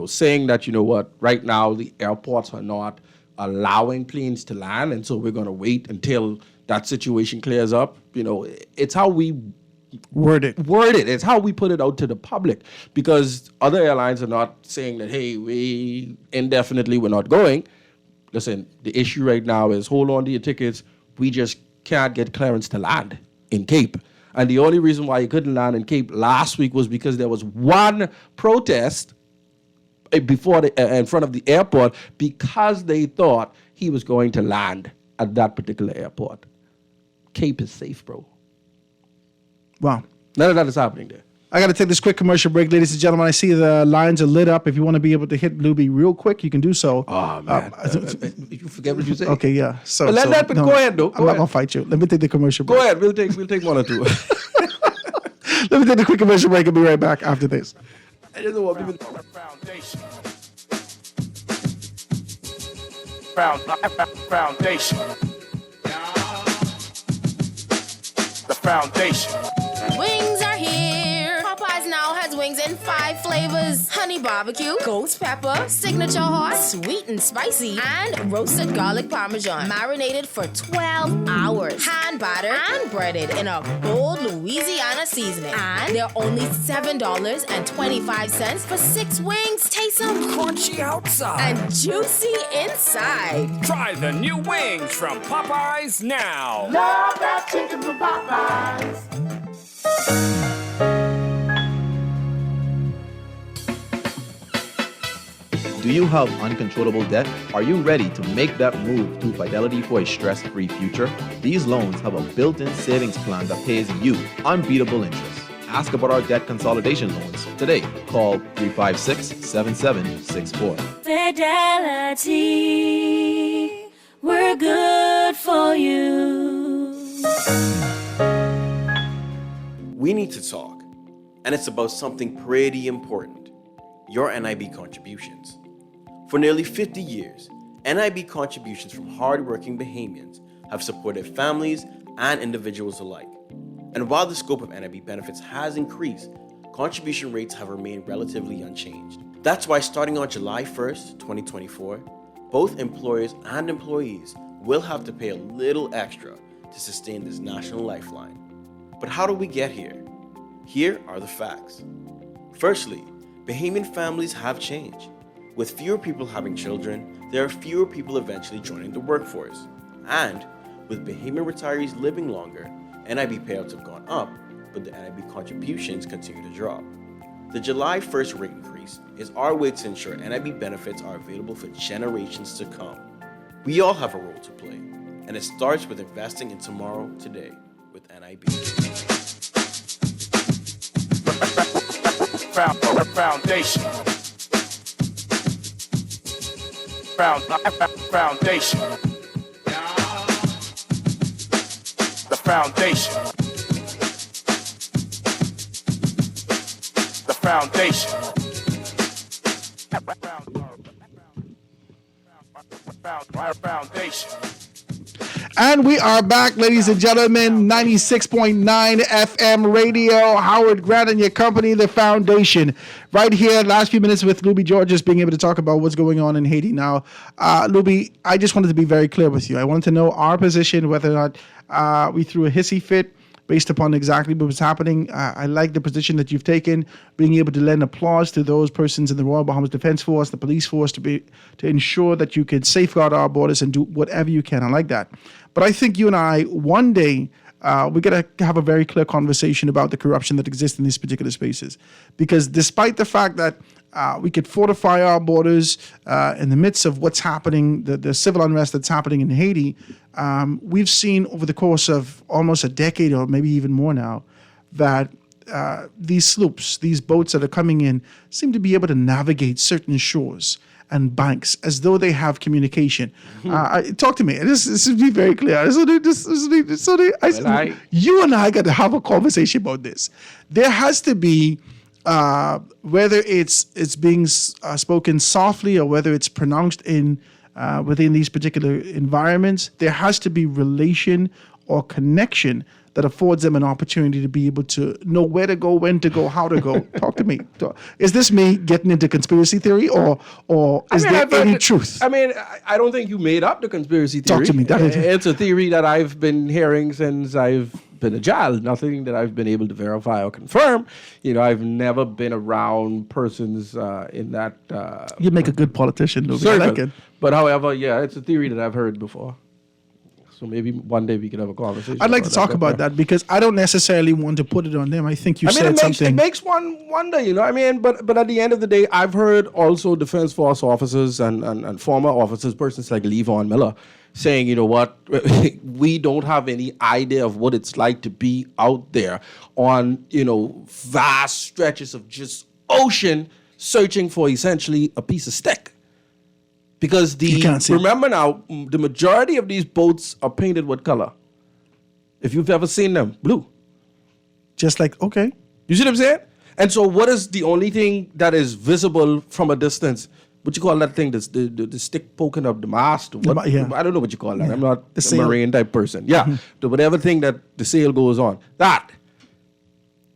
saying that, you know what, right now the airports are not allowing planes to land, and so we're going to wait until that situation clears up. You know, it's how we word it. It's how we put it out to the public, because other airlines are not saying that, hey, we indefinitely we're not going. Listen, the issue right now is hold on to your tickets. We just can't get clearance to land in Cape. And the only reason why you couldn't land in Cape last week was because there was one protest before in front of the airport because they thought he was going to land at that particular airport. Cape is safe, bro. Wow. None of that is happening there. I got to take this quick commercial break, ladies and gentlemen. I see the lines are lit up. If you want to be able to hit Luby real quick, you can do so. Oh, man. You forget what you said. Okay, yeah. So, But go ahead, though. I'm not going to fight you. Let me take the commercial break. Go ahead. We'll take one or two. Let me take the quick commercial break. I'll be right back after this. I just want people Foundation. The foundation. Wings are here. Popeyes now has wings in 5 flavors: honey barbecue, ghost pepper, signature hot, sweet and spicy, and roasted garlic parmesan. Marinated for 12 hours. Hand battered and breaded in a bold Louisiana seasoning. And they're only $7.25 for 6 wings. Taste them crunchy outside and juicy inside. Try the new wings from Popeyes now. Love that chicken from Popeyes. Do you have uncontrollable debt? Are you ready to make that move to Fidelity for a stress-free future? These loans have a built-in savings plan that pays you unbeatable interest. Ask about our debt consolidation loans today. Call 356-7764. Fidelity, we're good for you. We need to talk, and it's about something pretty important: your NIB contributions. For nearly 50 years, NIB contributions from hard-working Bahamians have supported families and individuals alike. And while the scope of NIB benefits has increased, contribution rates have remained relatively unchanged. That's why starting on July 1st, 2024, both employers and employees will have to pay a little extra to sustain this national lifeline. But how do we get here? Here are the facts. Firstly, Bahamian families have changed. With fewer people having children, there are fewer people eventually joining the workforce. And with Bahamian retirees living longer, NIB payouts have gone up, but the NIB contributions continue to drop. The July 1st rate increase is our way to ensure NIB benefits are available for generations to come. We all have a role to play, and it starts with investing in tomorrow today with NIB. Foundation. Foundation. The foundation. The foundation. Foundation. And we are back, ladies and gentlemen. 96.9 FM radio. Howard Grant and your company, The Foundation. Right here, last few minutes with Luby Georges being able to talk about what's going on in Haiti now. Luby, I just wanted to be very clear with you. I wanted to know our position, whether or not we threw a hissy fit based upon exactly what was happening. I like the position that you've taken, being able to lend applause to those persons in the Royal Bahamas Defense Force, the police force, to ensure that you could safeguard our borders and do whatever you can. I like that. But I think you and I, one day, we got to have a very clear conversation about the corruption that exists in these particular spaces. Because despite the fact that we could fortify our borders in the midst of what's happening, the civil unrest that's happening in Haiti. We've seen over the course of almost a decade or maybe even more now that these sloops, these boats that are coming in, seem to be able to navigate certain shores and banks as though they have communication. Talk to me. This is be very clear. You and I got to have a conversation about this. There has to be, whether it's being spoken softly or whether it's pronounced in within these particular environments, there has to be relation or connection that affords them an opportunity to be able to know where to go, when to go, how to go. Talk to me. Is this me getting into conspiracy theory, or is there any truth? I mean, I don't think you made up the conspiracy theory. Talk to me. It's a theory that I've been hearing since I've been a child. Nothing that I've been able to verify or confirm. I've never been around persons in that. You make a good politician, Louis. I like it. But however, yeah, it's a theory that I've heard before. So maybe one day we could have a conversation. I'd like to talk about that because I don't necessarily want to put it on them. I think you said something. It makes one wonder, But at the end of the day, I've heard also Defense Force officers and former officers, persons like Levon Miller, saying, you know what, we don't have any idea of what it's like to be out there on, vast stretches of just ocean searching for essentially a piece of stick. Because remember now, the majority of these boats are painted what color? If you've ever seen them, blue. Just like, okay. You see what I'm saying? And so what is the only thing that is visible from a distance? What you call that thing? The stick poking up the mast? I don't know what you call that. Yeah. I'm not a marine type person. Yeah. The whatever thing that the sail goes on. That.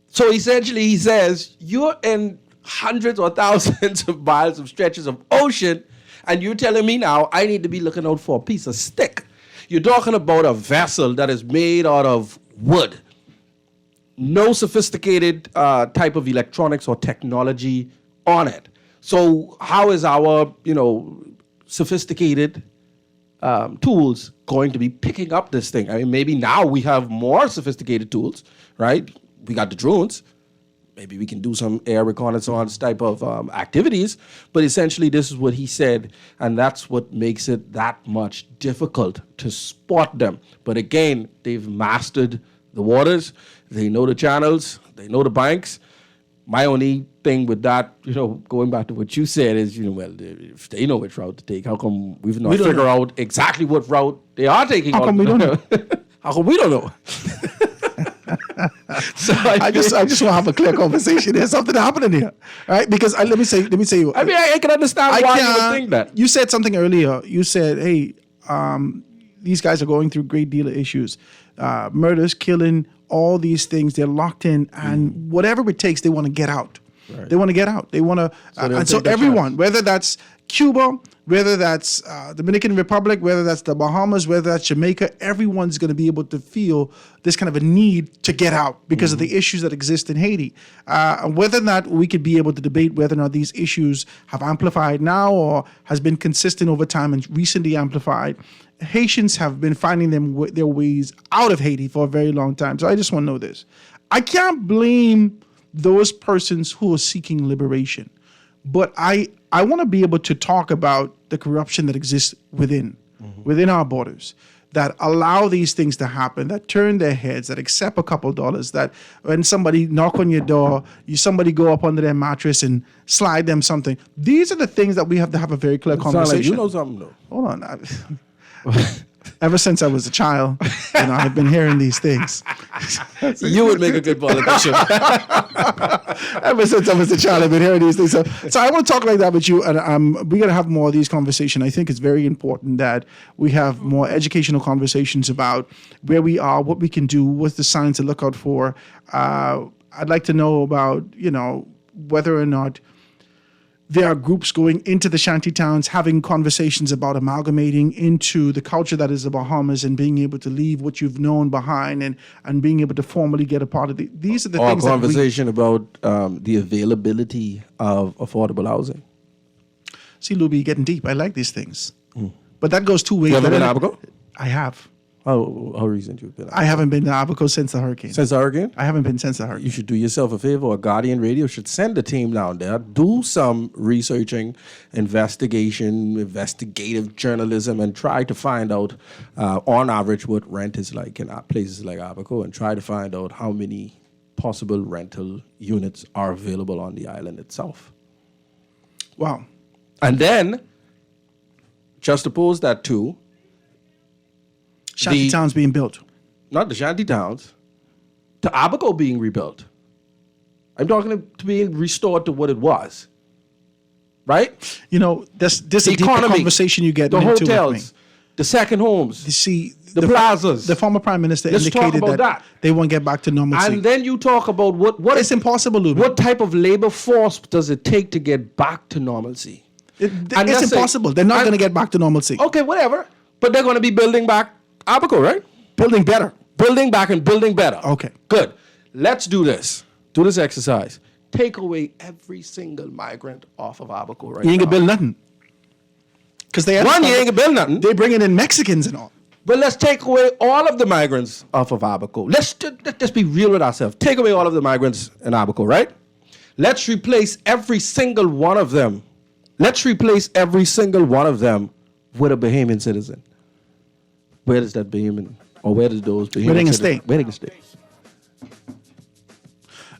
So essentially he says, you're in hundreds or thousands of miles of stretches of ocean, and you're telling me now I need to be looking out for a piece of stick. You're talking about a vessel that is made out of wood. No sophisticated type of electronics or technology on it. So how is our, sophisticated tools going to be picking up this thing? I mean, maybe now we have more sophisticated tools, right? We got the drones. Maybe we can do some air reconnaissance type of activities. But essentially, this is what he said, and that's what makes it that much difficult to spot them. But again, they've mastered the waters. They know the channels. They know the banks. My only thing with that, going back to what you said is, if they know which route to take, how come we've not figured out exactly what route they are taking? How come we don't know? How come we don't know? So I just want to have a clear conversation. There's something happening here, right? Because let me say. I mean, I can understand why you would think that. You said something earlier. You said, "Hey, these guys are going through a great deal of issues, murders, killing, all these things. They're locked in, and whatever it takes, they want to get out. Right. They want to get out. They want to, and so everyone, chance. Whether that's Cuba, whether that's Dominican Republic, whether that's the Bahamas, whether that's Jamaica, everyone's going to be able to feel this kind of a need to get out because of the issues that exist in Haiti. Whether or not we could be able to debate whether or not these issues have amplified now or has been consistent over time and recently amplified, Haitians have been finding their ways out of Haiti for a very long time. So I just want to know this. I can't blame those persons who are seeking liberation, but I want to be able to talk about the corruption that exists within our borders, that allow these things to happen, that turn their heads, that accept a couple dollars, that when somebody knock on your door, somebody go up under their mattress and slide them something. These are the things that we have to have a very clear conversation. Like you know something though. Hold on. Ever since I was a child, I've been hearing these things. You would make a good politician. Ever since I was a child, I've been hearing these things. So I want to talk like that with you, and we're going to have more of these conversations. I think it's very important that we have more educational conversations about where we are, what we can do, what's the signs to look out for. I'd like to know about, whether or not there are groups going into the shanty towns, having conversations about amalgamating into the culture that is the Bahamas and being able to leave what you've known behind and being able to formally get a part of it. These are the things that conversation about the availability of affordable housing. See, Luby, you're getting deep. I like these things. But that goes two ways. You ever been to Abaco? I have. How recent you've been? I haven't been to Abaco since the hurricane. Since the hurricane? I haven't been since the hurricane. You should do yourself a favor. Or Guardian Radio should send a team down there, do some researching, investigative journalism, and try to find out, on average, what rent is like in places like Abaco, and try to find out how many possible rental units are available on the island itself. Wow. And then, just oppose that to shanty towns being built. Not the shanty towns. To Abaco being rebuilt. I'm talking to being restored to what it was. Right? You know, this the is a deeper conversation you get the into hotels, with me. the second homes, you see, the plazas. The former prime minister Let's indicated talk about that. they won't get back to normalcy. And then you talk about what it's impossible, Luby. What type of labor force does it take to get back to normalcy? It's impossible. They're not going to get back to normalcy. Okay, whatever. But they're going to be building back Abaco, right? Building better. Building back and building better. Okay. Good. Let's do this. Do this exercise. Take away every single migrant off of Abaco right now. You ain't going to build nothing. Because you ain't going to build nothing. They're bringing in Mexicans and all. But let's take away all of the migrants off of Abaco. Let's just be real with ourselves. Take away all of the migrants in Abaco, right? Let's replace every single one of them. Let's replace every single one of them with a Bahamian citizen. Where does that Bahamian, or where does those Bahamian Where they can citizens, stay? Where they can stay?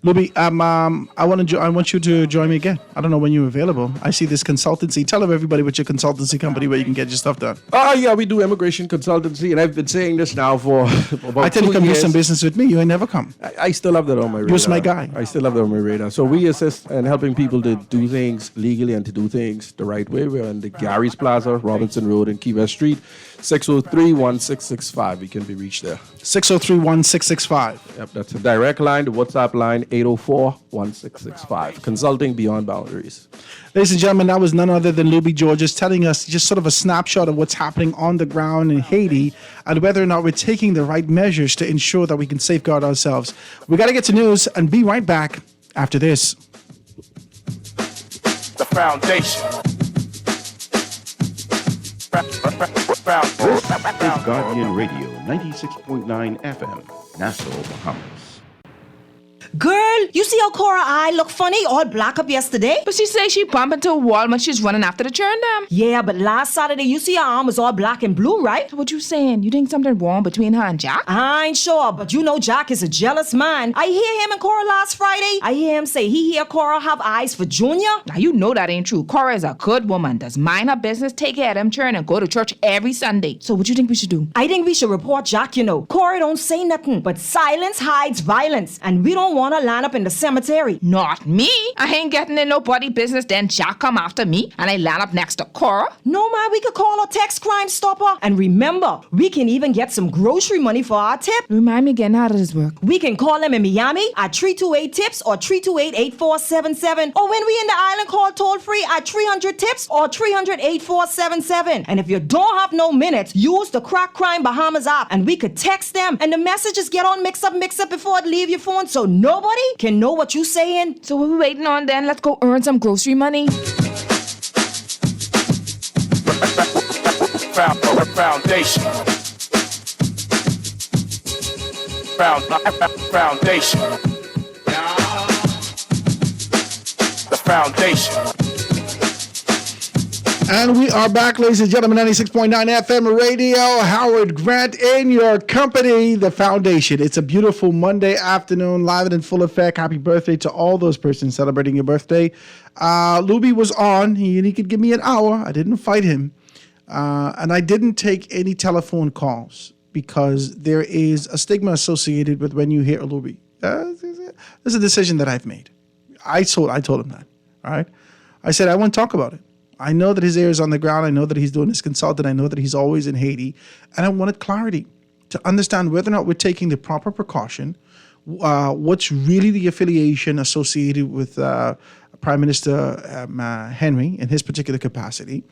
Luby, I want you to join me again. I don't know when you're available. I see this consultancy. Tell everybody what your consultancy company where you can get your stuff done. Oh, yeah, we do immigration consultancy, and I've been saying this now for about I tell you, 2 come do years. some business with me. You ain't never come. I still have that on my radar. You're my guy. I still have that on my radar. So we assist in helping people to do things legally and to do things the right way. We're in the Gary's Plaza, Robinson Road, and Key West Street. 603-1665. We can be reached there. 603-1665. Yep, that's a direct line. The WhatsApp line, 804-1665. Consulting beyond boundaries. Ladies and gentlemen, that was none other than Luby Georges telling us just sort of a snapshot of what's happening on the ground in Haiti and whether or not we're taking the right measures to ensure that we can safeguard ourselves. We got to get to news and be right back after this. The foundation. This is Guardian Radio, 96.9 FM, Nassau, Bahamas. Girl, you see how Cora eye look funny, all black up yesterday? But she say she bump into a wall when she's running after the churn dam. Yeah, but last Saturday, you see her arm was all black and blue, right? What you saying? You think something wrong between her and Jack? I ain't sure, but you know Jack is a jealous man. I hear him and Cora last Friday. I hear him say he hear Cora have eyes for Junior. Now you know that ain't true. Cora is a good woman, does mind her business, take care of them churn, and go to church every Sunday. So what you think we should do? I think we should report Jack, you know. Cora don't say nothing, but silence hides violence, and we don't want to line up in the cemetery. Not me. I ain't getting in nobody business. Then Jack come after me and I land up next to Cora. No, man, we could call a text Crime Stopper. And remember, we can even get some grocery money for our tip. Remind me again, how does this work? We can call them in Miami at 328-TIPS or 328-8477. Or when we in the island, call toll free at 300-TIPS or 300-8477. And if you don't have no minutes, use the Crack Crime Bahamas app and we could text them and the messages get on mix up before it leave your phone so nobody can know what you saying. So what we waiting on then? Let's go earn some grocery money. Foundation. Foundation. The foundation. And we are back, ladies and gentlemen, 96.9 FM radio. Howard Grant in your company, The Foundation. It's a beautiful Monday afternoon, live and in full effect. Happy birthday to all those persons celebrating your birthday. Luby was on. He could give me an hour. I didn't fight him. And I didn't take any telephone calls because there is a stigma associated with when you hear Luby. There's a decision that I've made. I told him that. All right. I said, I won't talk about it. I know that his ear is on the ground. I know that he's doing his consulting. I know that he's always in Haiti. And I wanted clarity to understand whether or not we're taking the proper precaution, what's really the affiliation associated with Prime Minister Henry in his particular capacity.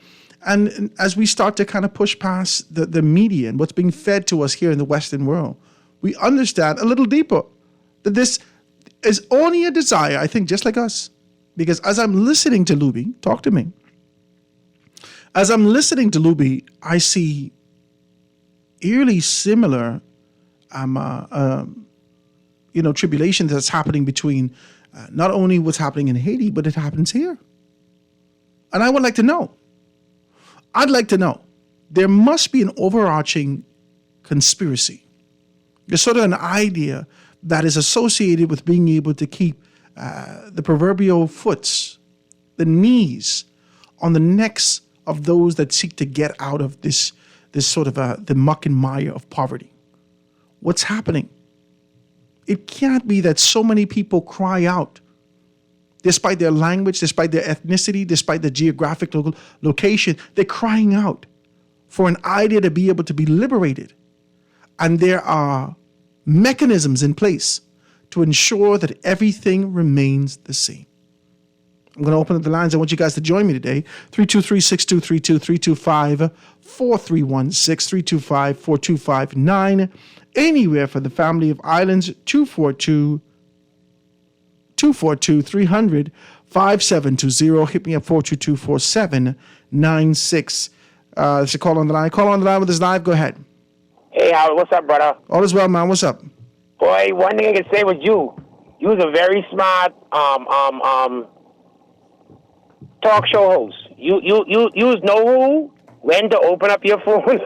And as we start to kind of push past the media and what's being fed to us here in the Western world, we understand a little deeper that this is only a desire, I think, just like us. Because as I'm listening to Luby, talk to me. As I'm listening to Luby, I see eerily similar, tribulation that's happening between not only what's happening in Haiti, but it happens here. And I would like to know. I'd like to know. There must be an overarching conspiracy. There's sort of an idea that is associated with being able to keep the proverbial foots, the knees on the necks of those that seek to get out of this sort of the muck and mire of poverty. What's happening? It can't be that so many people cry out, despite their language, despite their ethnicity, despite their geographic location, they're crying out for an idea to be able to be liberated. And there are mechanisms in place to ensure that everything remains the same. I'm going to open up the lines. I want you guys to join me today. 323-6232, 325-4316, 325-425-9. Anywhere for the family of islands, 242-300-5720. Hit me up, 422-4796. There's a call on the line. Call on the line with us live. Go ahead. Hey, Howard, what's up, brother? All is well, man. What's up? Boy, one thing I can say with you, you was a very smart talk show host. You know when to open up your phone lines.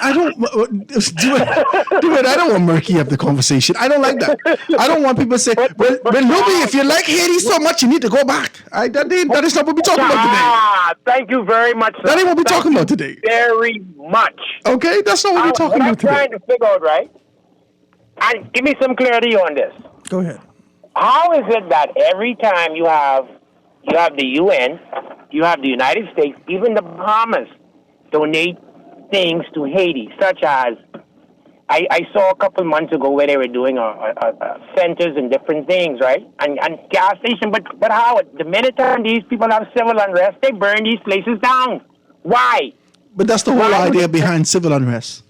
I don't do it. I don't want to murky up the conversation. I don't like that. I don't want people to say, well, Luby, if you like Haiti so much, you need to go back. That is not what we're talking about today. Thank you very much, sir. That ain't what we're talking about today. Very much. Okay, that's not what we're talking about today. I'm trying to figure out, right? And give me some clarity on this. Go ahead. How is it that every time you have the UN, you have the United States, even the Bahamas, donate things to Haiti, such as I saw a couple months ago where they were doing centers and different things, right? And gas station, but how the minute these people have civil unrest, they burn these places down. Why? But that's the whole idea behind civil unrest.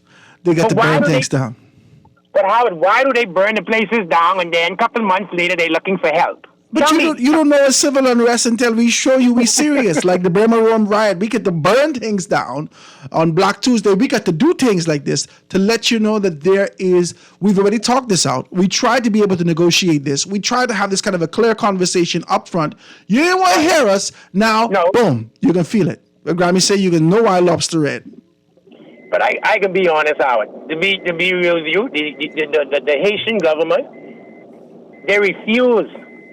They got to burn things down. But Howard, why do they burn the places down and then a couple months later they're looking for help? But you don't know a civil unrest until we show you we serious. Like the Burma Rome riot, we get to burn things down on Black Tuesday. We got to do things like this to let you know that we've already talked this out. We tried to be able to negotiate this. We tried to have this kind of a clear conversation up front. You didn't want to hear us. Now, boom, you can feel it. Grammy say you can know why lobster red. But I can be honest, Howard. To be real with you, the Haitian government, they refuse.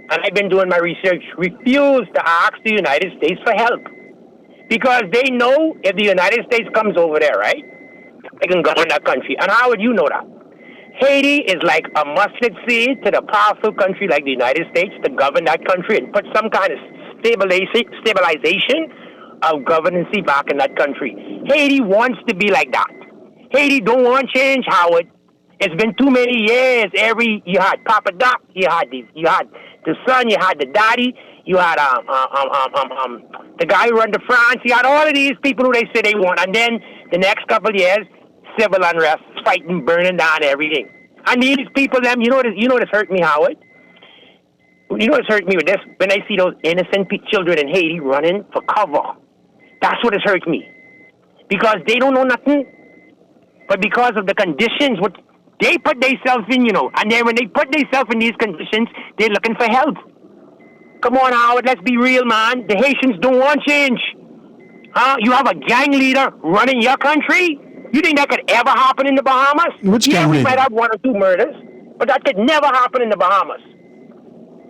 And I've been doing my research, refuse to ask the United States for help. Because they know if the United States comes over there, right, they can govern that country. And how would you know that? Haiti is like a mustard seed to the powerful country like the United States to govern that country and put some kind of stabilization of governance back in that country. Haiti wants to be like that. Haiti don't want change, Howard. It's been too many years. You had Papa Doc, you had the son, you had the daddy, you had the guy who run the France, you had all of these people who they say they want, and then the next couple of years, civil unrest, fighting, burning down everything. And these people, you know this hurt me, Howard. You know what's hurt me with this? When I see those innocent children in Haiti running for cover, that's what has hurt me, because they don't know nothing, but because of the conditions, what they put themselves in, and then when they put themselves in these conditions, they're looking for help. Come on, Howard, let's be real, man. The Haitians don't want change. You have a gang leader running your country? You think that could ever happen in the Bahamas? Which gang we leader? might have 1 or 2 murders, but that could never happen in the Bahamas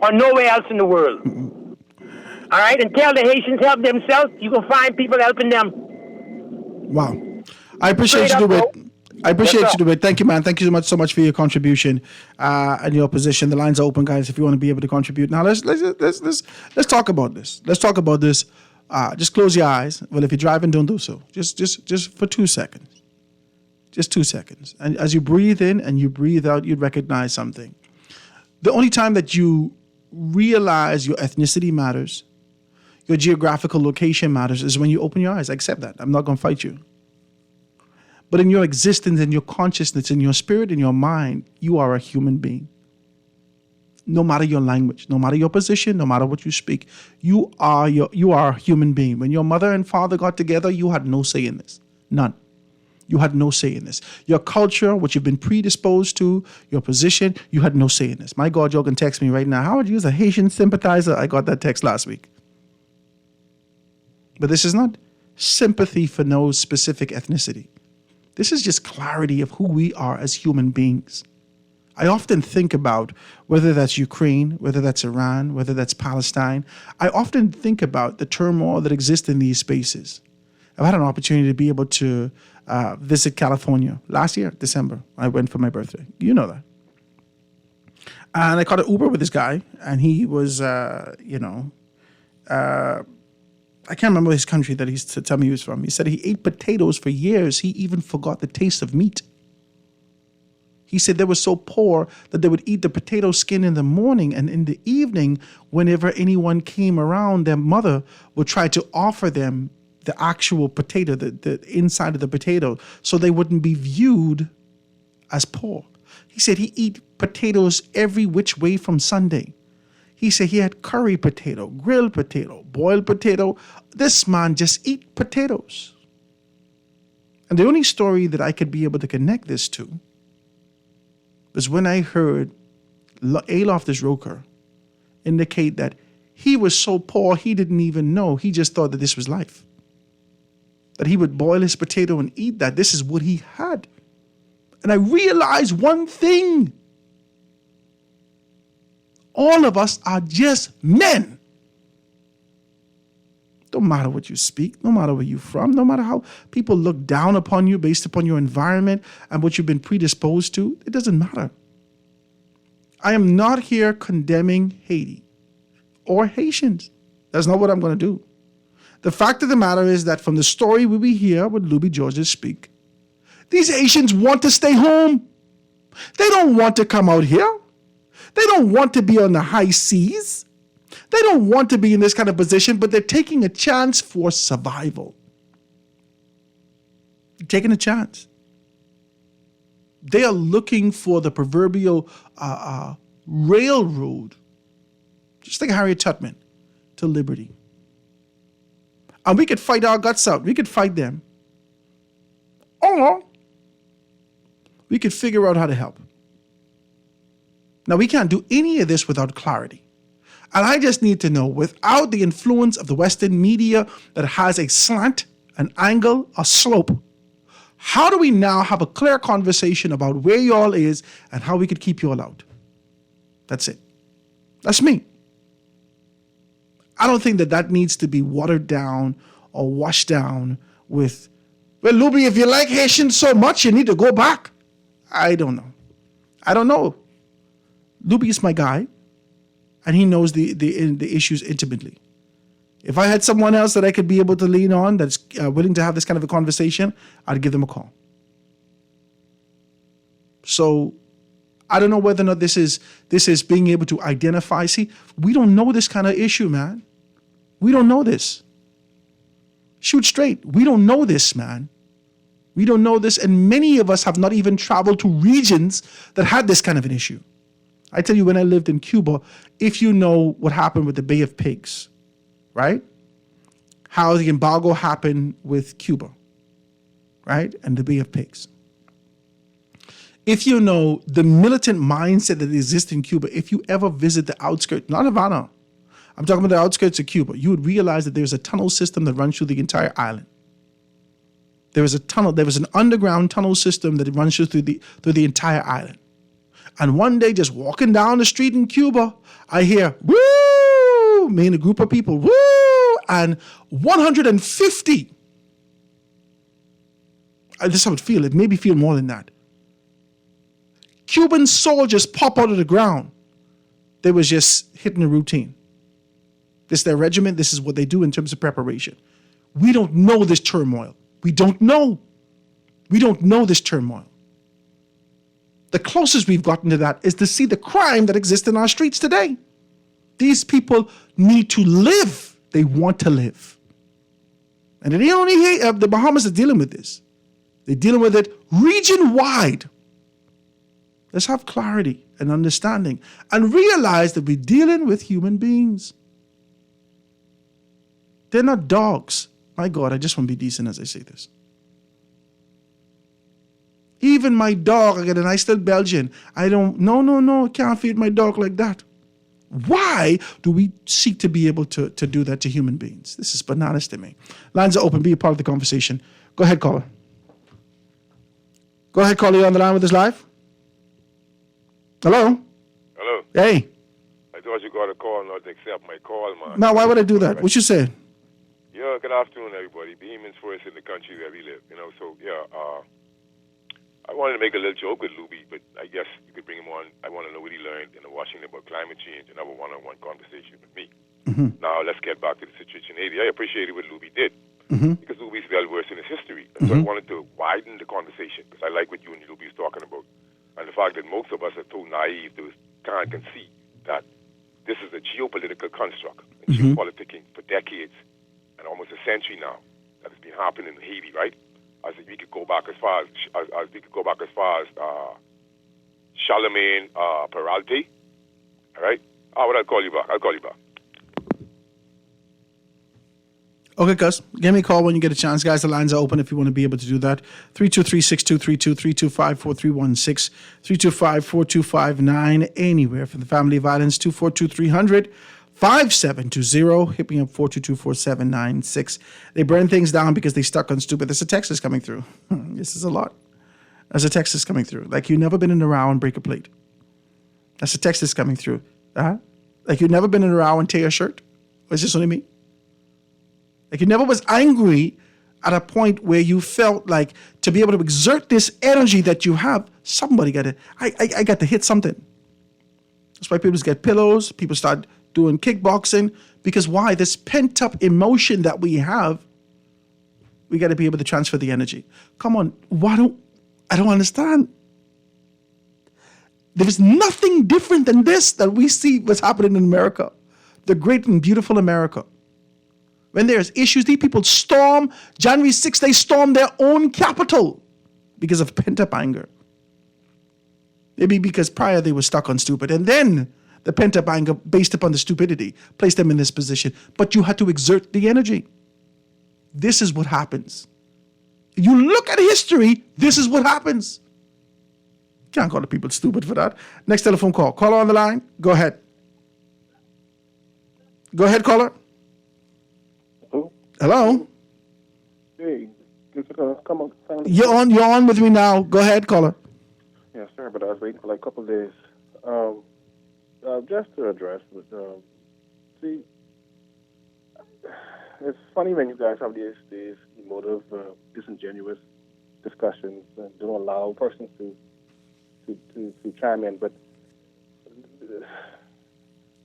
or nowhere else in the world. All right? Until the Haitians help themselves, you can find people helping them. Wow. I appreciate you doing it. I appreciate you doing it. Thank you, man. Thank you so much for your contribution and your position. The lines are open, guys, if you want to be able to contribute. Now, let's talk about this. Let's talk about this. Just close your eyes. Well, if you're driving, don't do so. Just for 2 seconds. Just 2 seconds. And as you breathe in and you breathe out, you'd recognize something. The only time that you realize your ethnicity matters, your geographical location matters, is when you open your eyes. I accept that. I'm not going to fight you. But in your existence, in your consciousness, in your spirit, in your mind, you are a human being. No matter your language, no matter your position, no matter what you speak, you are a human being. When your mother and father got together, you had no say in this. None. You had no say in this. Your culture, what you've been predisposed to, your position, you had no say in this. My God, y'all can text me right now. Howard, you a Haitian sympathizer? I got that text last week. But this is not sympathy for no specific ethnicity. This is just clarity of who we are as human beings. I often think about whether that's Ukraine, whether that's Iran, whether that's Palestine. I often think about the turmoil that exists in these spaces. I've had an opportunity to be able to visit California last year, December. I went for my birthday. You know that. And I caught an Uber with this guy, and he was, I can't remember his country that he's to tell me he was from. He said he ate potatoes for years. He even forgot the taste of meat. He said they were so poor that they would eat the potato skin in the morning, and in the evening, whenever anyone came around, their mother would try to offer them the actual potato, the inside of the potato, so they wouldn't be viewed as poor. He said he eat potatoes every which way from Sunday. He said he had curry potato, grilled potato, boiled potato. This man just eat potatoes. And the only story that I could be able to connect this to was when I heard Aloftus Roker indicate that he was so poor he didn't even know. He just thought that this was life. That he would boil his potato and eat that. This is what he had. And I realized one thing. All of us are just men. Don't matter what you speak, no matter where you're from, no matter how people look down upon you based upon your environment and what you've been predisposed to, it doesn't matter. I am not here condemning Haiti or Haitians. That's not what I'm going to do. The fact of the matter is that from the story we hear with Louis Georges speak, these Haitians want to stay home. They don't want to come out here. They don't want to be on the high seas. They don't want to be in this kind of position, but they're taking a chance for survival. They're taking a chance. They are looking for the proverbial railroad, just like Harriet Tubman, to liberty. And we could fight our guts out. We could fight them. Or we could figure out how to help. Now, we can't do any of this without clarity. And I just need to know, without the influence of the Western media that has a slant, an angle, a slope, how do we now have a clear conversation about where y'all is and how we could keep y'all out? That's it. That's me. I don't think that needs to be watered down or washed down with, well, Luby, if you like Haitians so much, you need to go back. I don't know. Luby is my guy, and he knows the issues intimately. If I had someone else that I could be able to lean on that's willing to have this kind of a conversation, I'd give them a call. So I don't know whether or not this is being able to identify. See, we don't know this kind of issue, man. We don't know this. Shoot straight. We don't know this, man. We don't know this, and many of us have not even traveled to regions that had this kind of an issue. I tell you, when I lived in Cuba, if you know what happened with the Bay of Pigs, right? How the embargo happened with Cuba, right? And the Bay of Pigs. If you know the militant mindset that exists in Cuba, if you ever visit the outskirts, not Havana, I'm talking about the outskirts of Cuba, you would realize that there's a tunnel system that runs through the entire island. There was an underground tunnel system that runs through the entire island. And one day, just walking down the street in Cuba, I hear, woo, me and a group of people, woo, and 150. This is how it feel. It made me feel more than that. Cuban soldiers pop out of the ground. They was just hitting a routine. This is their regiment. This is what they do in terms of preparation. We don't know this turmoil. We don't know. We don't know this turmoil. The closest we've gotten to that is to see the crime that exists in our streets today. These people need to live. They want to live. And it ain't only the Bahamas are dealing with this. They're dealing with it region-wide. Let's have clarity and understanding and realize that we're dealing with human beings. They're not dogs. My God, I just want to be decent as I say this. Even my dog, again, and I still Belgian. I don't, no, can't feed my dog like that. Why do we seek to be able to do that to human beings? This is bananas to me. Lines are open. Be a part of the conversation. Go ahead, caller. Go ahead, caller. You're on the line with us live. Hello? Hello. Hey. I thought you got a call not to accept my call, man. Now, why would I do that? What you say? Yeah, good afternoon, everybody. Bohemians first in the country where we live, So, yeah, I wanted to make a little joke with Luby, but I guess you could bring him on. I want to know what he learned in Washington about climate change and have a one-on-one conversation with me. Mm-hmm. Now, let's get back to the situation in Haiti. I appreciated what Luby did because Luby's well versed in his history. So I wanted to widen the conversation because I like what you and Luby is talking about. And the fact that most of us are too naive to can't conceive that this is a geopolitical construct, geopoliticking for decades and almost a century now that has been happening in Haiti, right? As we could go back as far as Charlemagne Peralta, all right? I'll call you back. Okay, cuz. Give me a call when you get a chance. Guys, the lines are open if you want to be able to do that. 323-6232, 325-4316, 325-4259, anywhere from the family violence, 242-300. 5720, hit me up 422-4796. They burn things down because they stuck on stupid. There's a text that's coming through. This is a lot. There's a text that's coming through. Like you've never been in a row and break a plate. That's a text that's coming through. Like you've never been in a row and tear a shirt. Or is this only me? Like you never was angry at a point where you felt like to be able to exert this energy that you have, somebody got to, I got to hit something. That's why people get pillows. People start doing kickboxing, because why? This pent-up emotion that we have, we got to be able to transfer the energy. Come on, I don't understand. There is nothing different than this that we see what's happening in America, the great and beautiful America. When there's issues, these people storm, January 6th, they storm their own capital because of pent-up anger. Maybe because prior they were stuck on stupid, and then the pent-up anger based upon the stupidity placed them in this position. But you had to exert the energy. This is what happens. You look at history, this is what happens. Can't call the people stupid for that. Next telephone call. Caller on the line. Go ahead. Go ahead, caller. Hello? Hey, come on. You're on with me now. Go ahead, caller. Yes, sir, but I was waiting for like a couple of days. Just to address, see, it's funny when you guys have these emotive, disingenuous discussions and don't allow persons to chime in. But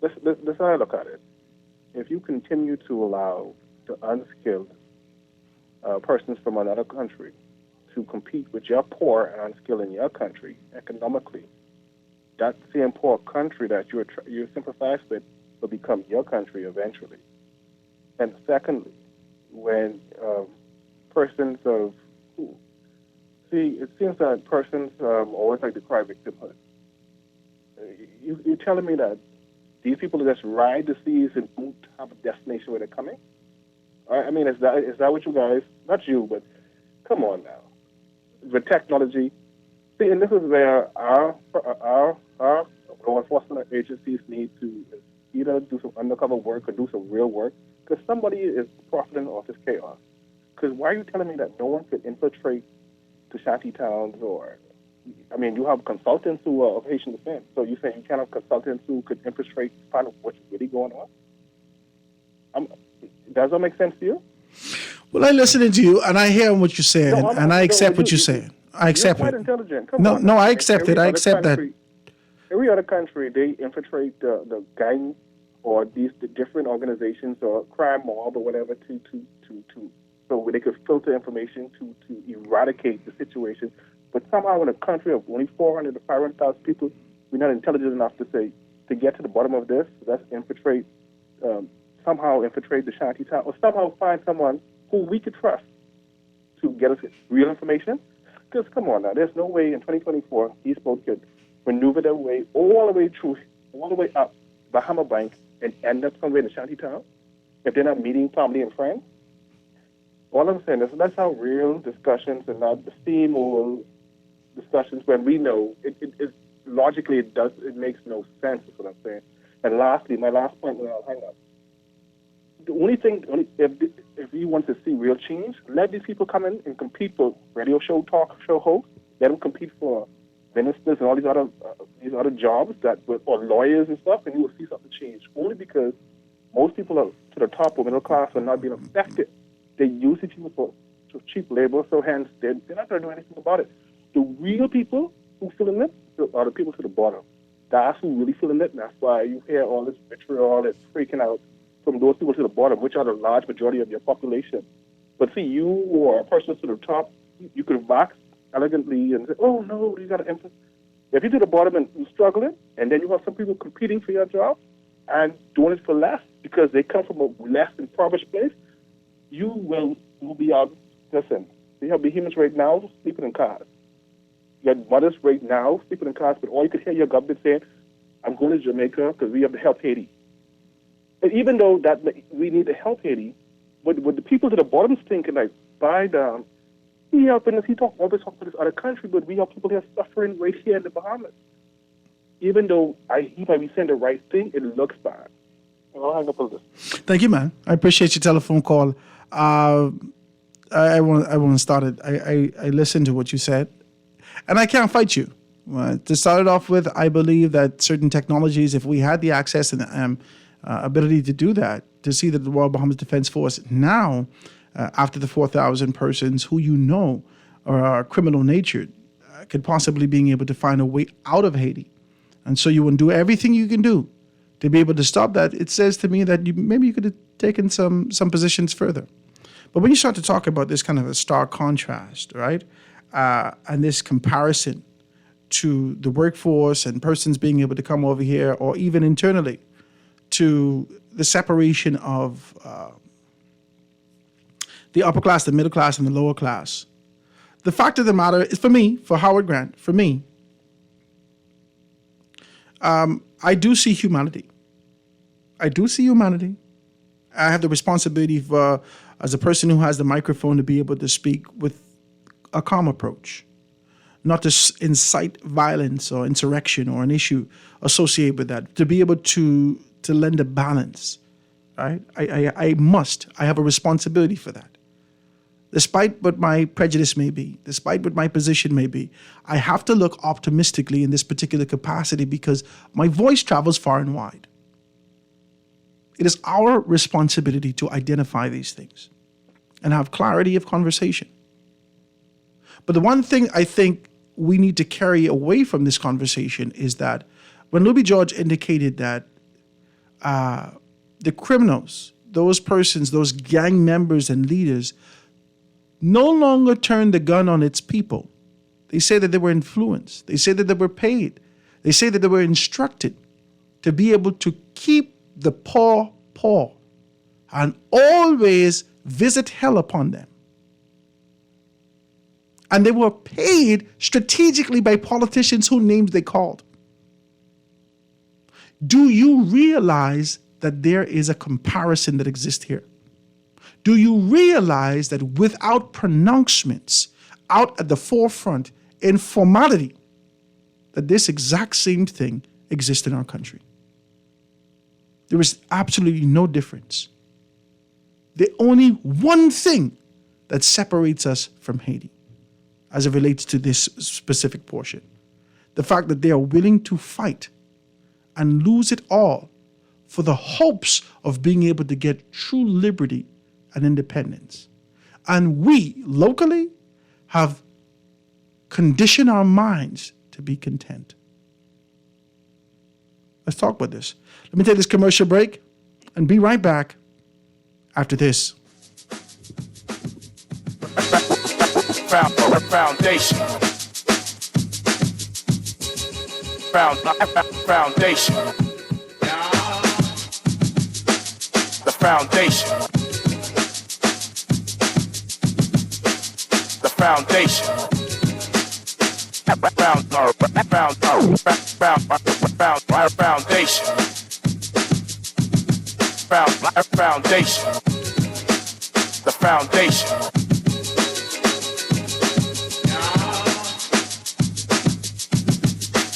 let's how I look at it. If you continue to allow the unskilled persons from another country to compete with your poor and unskilled in your country economically, that same poor country that you sympathize with will become your country eventually. And secondly, when persons of it seems that persons always like to cry victimhood. You're telling me that these people just ride the seas and don't have a destination where they're coming? I mean, is that what you guys? Not you, but come on now. With technology. See, and this is where our law enforcement agencies need to either do some undercover work or do some real work, because somebody is profiting off this chaos. Because why are you telling me that no one could infiltrate the shanty towns? Or, I mean, you have consultants who are of Haitian descent, so you say you can't have consultants who could infiltrate, find out what's really going on? Does that make sense to you? Well, I listen to you, and I hear what you're saying, and I accept what you're saying. I accept it. You're quite intelligent. Come on. No, I accept it. I accept that. Every other country, they infiltrate the gang or the different organizations or crime mob or whatever so they could filter information to eradicate the situation. But somehow in a country of only 400 to 500,000 people, we're not intelligent enough to get to the bottom of this. Let's somehow infiltrate the shanty town, or somehow find someone who we could trust to get us real information. Because come on now, there's no way in 2024 these folks could maneuver their way all the way up Bahama Bank and end up somewhere in the shanty town if they're not meeting family and friends. All I'm saying is let's have real discussions and not the steamroll discussions when we know it logically it makes no sense, is what I'm saying. And lastly, my last point, and I'll hang up. The only thing, if you want to see real change, let these people come in and compete for radio show, talk show hosts. Let them compete for ministers and all these other jobs or lawyers and stuff, and you will see something change. Only because most people are to the top or middle class are not being affected. They use these people for cheap labor, so hence they're not going to do anything about it. The real people who feeling it are the people to the bottom. That's who really feeling it, and that's why you hear all this vitriol that's freaking out from those people to the bottom, which are the large majority of your population. But see, you or a person to the top, you could box elegantly and say, oh, no, you got to emphasize. If you're to the bottom and you're struggling, and then you have some people competing for your job and doing it for less because they come from a less impoverished place, you will be out. Listen, we have behemoths right now sleeping in cars. You got mothers right now sleeping in cars, but all you could hear your government saying, I'm going to Jamaica because we have to help Haiti. And even though that we need to help Haiti, but the people to the bottom is thinking like, Biden, he helping us, always talk about this other country, but we have people here suffering right here in the Bahamas. Even though he might be saying the right thing, it looks bad. I'll hang up on this. Thank you, man. I appreciate your telephone call. I won't start it. I listened to what you said, and I can't fight you. To start it off with, I believe that certain technologies, if we had the access and ability to do that, to see that the Royal Bahamas Defense Force now, after the 4,000 persons who you know are criminal natured, could possibly being able to find a way out of Haiti. And so you would do everything you can do to be able to stop that. It says to me that maybe you could have taken some positions further. But when you start to talk about this kind of a stark contrast, right, and this comparison to the workforce and persons being able to come over here, or even internally, to the separation of the upper class, the middle class, and the lower class. The fact of the matter is, for Howard Grant, I do see humanity. I have the responsibility for, as a person who has the microphone, to be able to speak with a calm approach, not to incite violence or insurrection or an issue associated with that, to be able to lend a balance, right? I have a responsibility for that. Despite what my prejudice may be, despite what my position may be, I have to look optimistically in this particular capacity because my voice travels far and wide. It is our responsibility to identify these things and have clarity of conversation. But the one thing I think we need to carry away from this conversation is that when Louis George indicated that the criminals, those persons, those gang members and leaders, no longer turn the gun on its people. They say that they were influenced. They say that they were paid. They say that they were instructed to be able to keep the poor and always visit hell upon them. And they were paid strategically by politicians whose names they called. Do you realize that there is a comparison that exists here? Do you realize that without pronouncements out at the forefront in formality, that this exact same thing exists in our country? There is absolutely no difference. The only one thing that separates us from Haiti as it relates to this specific portion, the fact that they are willing to fight and lose it all for the hopes of being able to get true liberty and independence. And we, locally, have conditioned our minds to be content. Let's talk about this. Let me take this commercial break and be right back after this. Foundation. Foundation. The foundation. The foundation. Foundation. The foundation.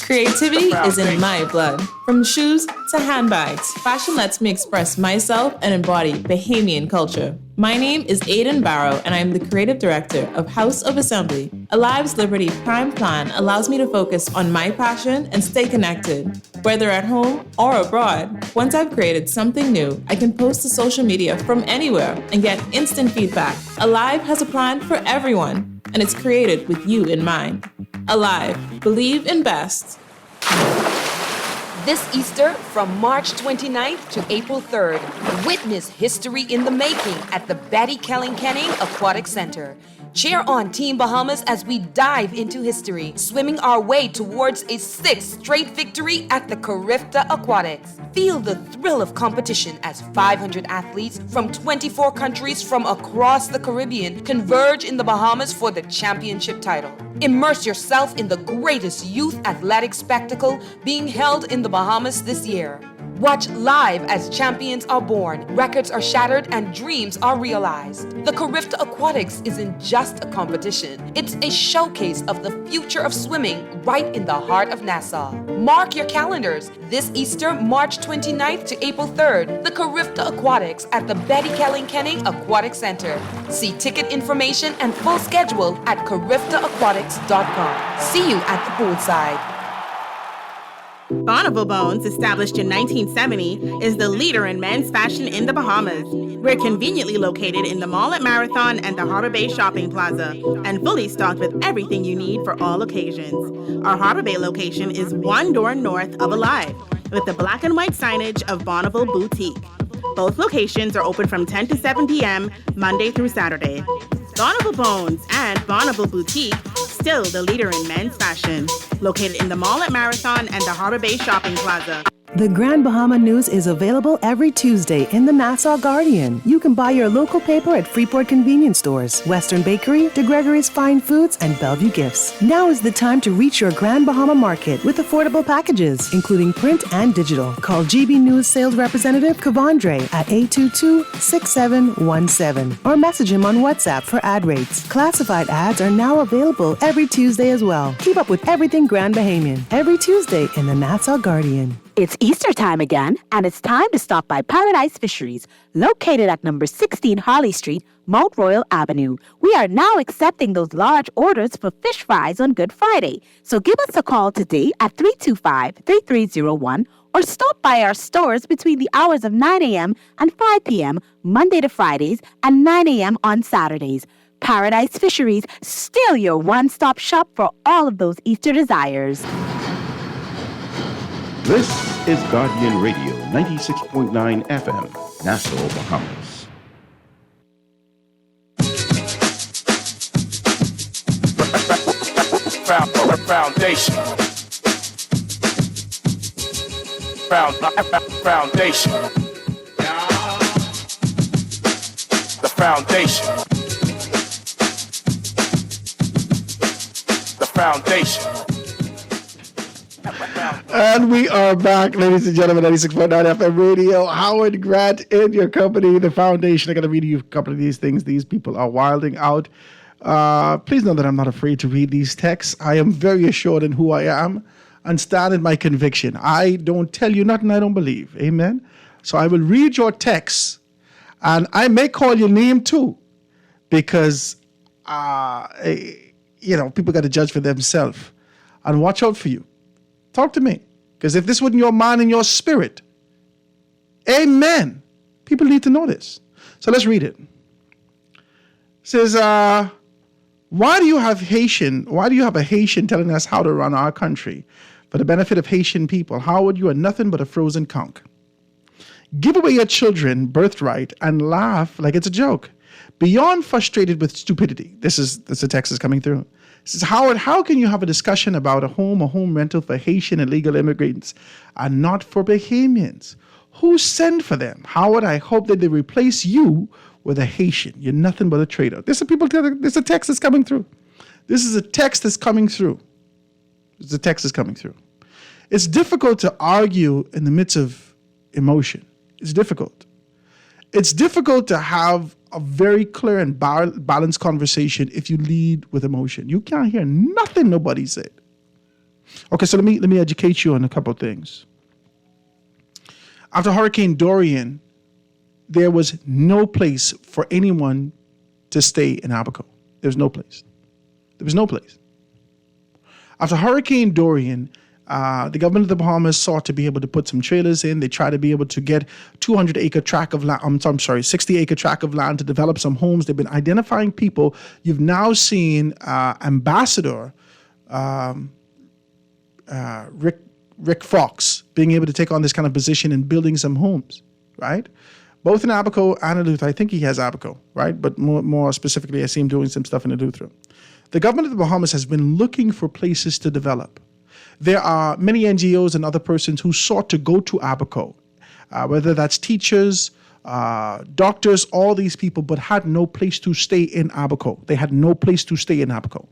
Creativity is in my blood. From shoes to handbags, fashion lets me express myself and embody Bahamian culture. My name is Aidan Barrow, and I am the creative director of House of Assembly. Alive's Liberty Prime Plan allows me to focus on my passion and stay connected, whether at home or abroad. Once I've created something new, I can post to social media from anywhere and get instant feedback. Alive has a plan for everyone, and it's created with you in mind. Alive, believe in best. This Easter, from March 29th to April 3rd, witness history in the making at the Betty Kelling-Kenning Aquatic Center. Cheer on Team Bahamas as we dive into history, swimming our way towards a 6th straight victory at the Carifta Aquatics. Feel the thrill of competition as 500 athletes from 24 countries from across the Caribbean converge in the Bahamas for the championship title. Immerse yourself in the greatest youth athletic spectacle being held in the Bahamas this year. Watch live as champions are born, records are shattered, and dreams are realized. The Carifta Aquatics isn't just a competition. It's a showcase of the future of swimming right in the heart of Nassau. Mark your calendars. This Easter, March 29th to April 3rd, the Carifta Aquatics at the Betty Kelling-Kenning Aquatic Center. See ticket information and full schedule at cariftaaquatics.com. See you at the poolside. Bonneville Bones, established in 1970, is the leader in men's fashion in the Bahamas. We're conveniently located in the Mall at Marathon and the Harbor Bay Shopping Plaza, and fully stocked with everything you need for all occasions. Our Harbor Bay location is one door north of Alive, with the black and white signage of Bonneville Boutique. Both locations are open from 10 to 7 p.m. Monday through Saturday. Bonneville Bones and Bonneville Boutique, still the leader in men's fashion, located in the Mall at Marathon and the Harbor Bay Shopping Plaza. The Grand Bahama News is available every Tuesday in the Nassau Guardian. You can buy your local paper at Freeport Convenience Stores, Western Bakery, DeGregory's Fine Foods, and Bellevue Gifts. Now is the time to reach your Grand Bahama Market with affordable packages, including print and digital. Call GB News Sales Representative Kavandre at 822-6717 or message him on WhatsApp for ad rates. Classified ads are now available every Tuesday as well. Keep up with everything Grand Bahamian every Tuesday in the Nassau Guardian. It's Easter time again, and it's time to stop by Paradise Fisheries, located at number 16 Harley Street, Mount Royal Avenue. We are now accepting those large orders for fish fries on Good Friday. So give us a call today at 325-3301 or stop by our stores between the hours of 9 a.m. and 5 p.m. Monday to Fridays and 9 a.m. on Saturdays. Paradise Fisheries, still your one-stop shop for all of those Easter desires. This is Guardian Radio 96.9 FM, Nassau, Bahamas. Foundation. Foundation. The foundation. The foundation. And we are back, ladies and gentlemen, 96.9 FM Radio. Howard Grant in your company, the foundation. I got to read you a couple of these things. These people are wilding out. Please know that I'm not afraid to read these texts. I am very assured in who I am and stand in my conviction. I don't tell you nothing I don't believe. Amen. So I will read your texts, and I may call your name too, because, people got to judge for themselves and watch out for you. Talk to me. Because if this wasn't your mind and your spirit, amen. People need to know this. So let's read it. It says, why do you have a Haitian telling us how to run our country for the benefit of Haitian people? Howard, you are nothing but a frozen conch. Give away your children birthright and laugh like it's a joke. Beyond frustrated with stupidity. This is the text is coming through. It says, Howard, how can you have a discussion about a home rental for Haitian illegal immigrants and not for Bahamians? Who sent for them? Howard, I hope that they replace you with a Haitian. You're nothing but a traitor. This is a text that's coming through. This is a text that's coming through. It's difficult to argue in the midst of emotion. It's difficult. It's difficult to have a very clear and balanced conversation if you lead with emotion. You can't hear nothing nobody said. Okay, so let me educate you on a couple of things. After Hurricane Dorian, there was no place for anyone to stay in Abaco. There was no place. There was no place. After Hurricane Dorian, the government of the Bahamas sought to be able to put some trailers in. They tried to be able to get 200-acre tract of land. 60-acre tract of land to develop some homes. They've been identifying people. You've now seen Ambassador Rick Fox being able to take on this kind of position and building some homes, right? Both in Abaco and Eleuthera. I think he has Abaco, right? But more specifically, I see him doing some stuff in Eleuthera. The government of the Bahamas has been looking for places to develop. There are many NGOs and other persons who sought to go to Abaco, whether that's teachers, doctors, all these people, but had no place to stay in Abaco. They had no place to stay in Abaco.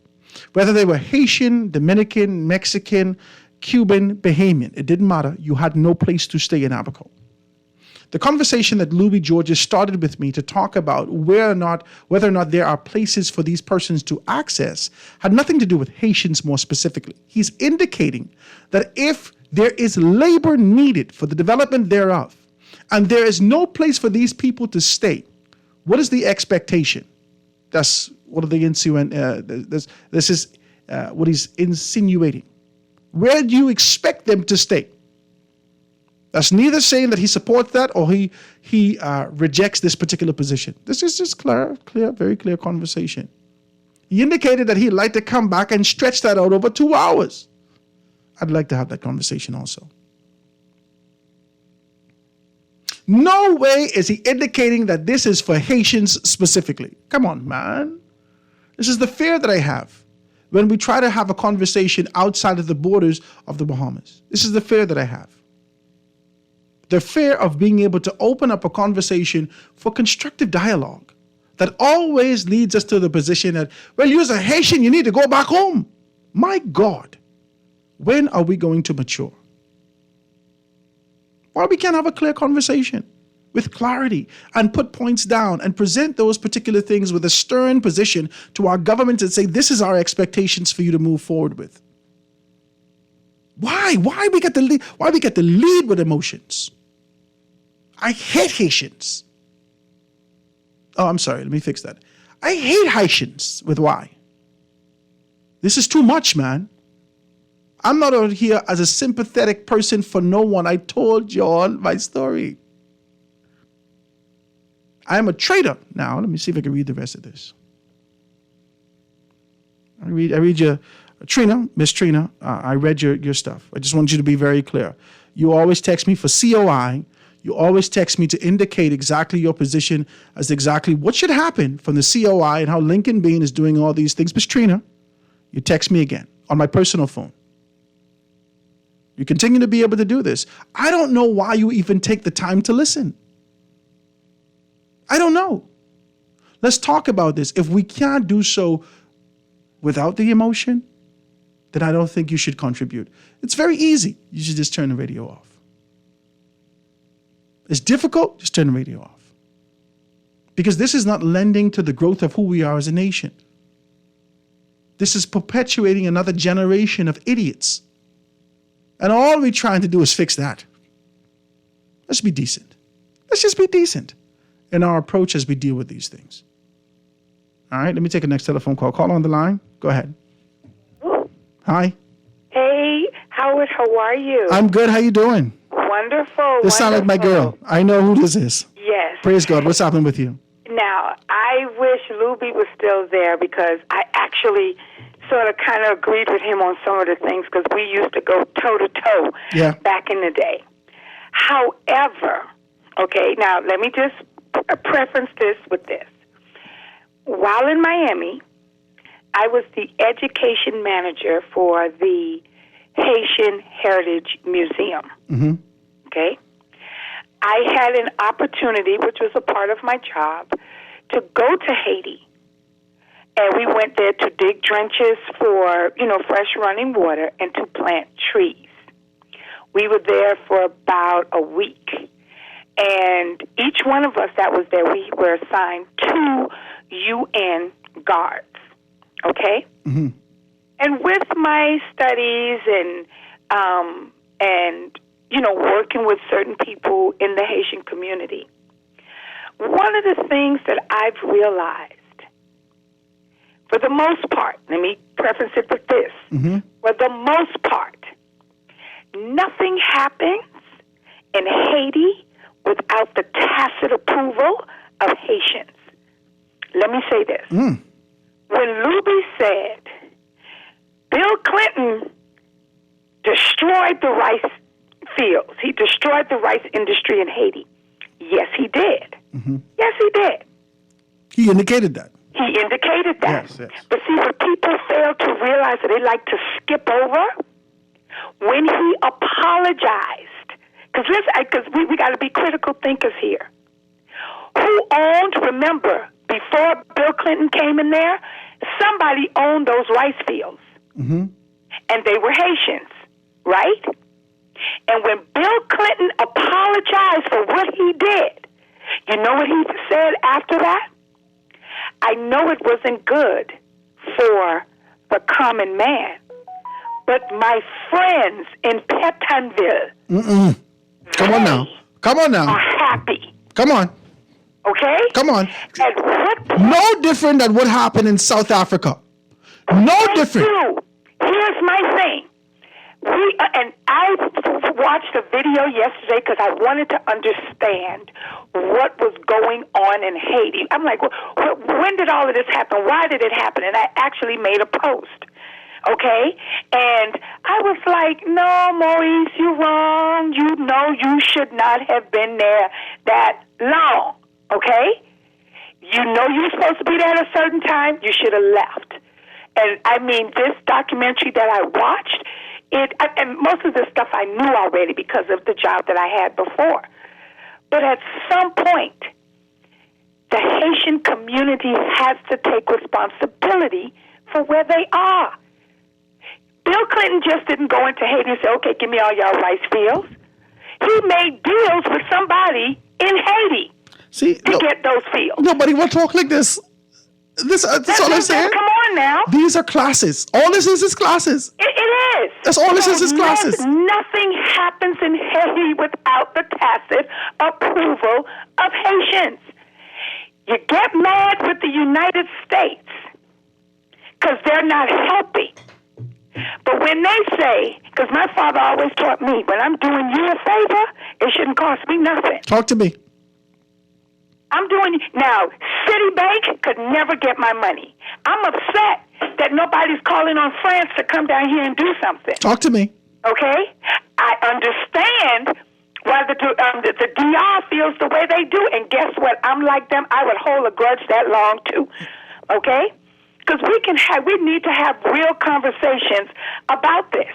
Whether they were Haitian, Dominican, Mexican, Cuban, Bahamian, it didn't matter. You had no place to stay in Abaco. The conversation that Louis Georges started with me to talk about whether or not there are places for these persons to access had nothing to do with Haitians more specifically. He's indicating that if there is labor needed for the development thereof, and there is no place for these people to stay, what is the expectation? That's what the this is what he's insinuating. Where do you expect them to stay? That's neither saying that he supports that or he rejects this particular position. This is just very clear conversation. He indicated that he'd like to come back and stretch that out over 2 hours. I'd like to have that conversation also. No way is he indicating that this is for Haitians specifically. Come on, man. This is the fear that I have when we try to have a conversation outside of the borders of the Bahamas. This is the fear that I have. The fear of being able to open up a conversation for constructive dialogue that always leads us to the position that, well, you're a Haitian, you need to go back home. My God, when are we going to mature? Why we can't have a clear conversation with clarity and put points down and present those particular things with a stern position to our government and say, this is our expectations for you to move forward with. Why? Why we get to lead with emotions? I hate Haitians. Oh, I'm sorry. Let me fix that. I hate Haitians with why? This is too much, man. I'm not out here as a sympathetic person for no one. I told y'all my story. I am a traitor. Now, let me see if I can read the rest of this. I read your Trina, Miss Trina, I read your stuff. I just want you to be very clear. You always text me for COI. You always text me to indicate exactly your position as exactly what should happen from the COI and how Lincoln Bean is doing all these things. Miss Trina, you text me again on my personal phone. You continue to be able to do this. I don't know why you even take the time to listen. I don't know. Let's talk about this. If we can't do so without the emotion, then I don't think you should contribute. It's very easy. You should just turn the radio off. It's difficult, just turn the radio off. Because this is not lending to the growth of who we are as a nation. This is perpetuating another generation of idiots. And all we're trying to do is fix that. Let's be decent. Let's just be decent in our approach as we deal with these things. All right, let me take a next telephone call. Call on the line. Go ahead. Hi. Hey, Howard, how are you? I'm good. How you doing? Wonderful. This sounds like my girl. I know who this is. Yes. Praise God. What's happening with you? Now, I wish Luby was still there because I actually sort of kind of agreed with him on some of the things because we used to go toe-to-toe back in the day. However, okay, now let me just preference this with this. While in Miami, I was the education manager for the Haitian Heritage Museum. Mm-hmm. Okay? I had an opportunity, which was a part of my job, to go to Haiti. And we went there to dig trenches for, fresh running water and to plant trees. We were there for about a week. And each one of us that was there, we were assigned 2 UN guards. Okay? Mm-hmm. And with my studies and working with certain people in the Haitian community, one of the things that I've realized, for the most part, let me preface it with this, for the most part, nothing happens in Haiti without the tacit approval of Haitians. Let me say this. When Luby said Bill Clinton destroyed the rice fields, he destroyed the rice industry in Haiti. Yes, he did. Yes, he did. He indicated that. He indicated that. Yes, yes. But see, what people fail to realize that they like to skip over, when he apologized, because we got to be critical thinkers here. Who owned, remember, before Bill Clinton came in there, somebody owned those rice fields. And they were Haitians, right? And when Bill Clinton apologized for what he did, you know what he said after that? I know it wasn't good for the common man, but my friends in Pétionville, Come on now. Come on now. are happy. Come on. Okay? Come on. At what point? No different than what happened in South Africa. No different. Here's my thing. And I watched a video yesterday because I wanted to understand what was going on in Haiti. I'm like, when did all of this happen? Why did it happen? And I actually made a post. Okay? And I was like, no, Maurice, you're wrong. You know you should not have been there that long. Okay? You know you were supposed to be there at a certain time. You should have left. And I mean, this documentary that I watched, and most of this stuff I knew already because of the job that I had before. But at some point, the Haitian community has to take responsibility for where they are. Bill Clinton just didn't go into Haiti and say, okay, give me all y'all rice fields. He made deals with somebody in Haiti to get those fields. Nobody will talk like this. That's all I'm saying. Come on now. These are classes. All this is classes. It is. That's all this is classes. Nothing happens in Haiti without the tacit approval of Haitians. You get mad with the United States because they're not helping. But when they say, because my father always taught me, when I'm doing you a favor, it shouldn't cost me nothing. Talk to me. I'm doing, now, Citibank could never get my money. I'm upset that nobody's calling on France to come down here and do something. Talk to me. Okay? I understand why the DR feels the way they do, and guess what? I'm like them. I would hold a grudge that long, too. Okay? Because we need to have real conversations about this.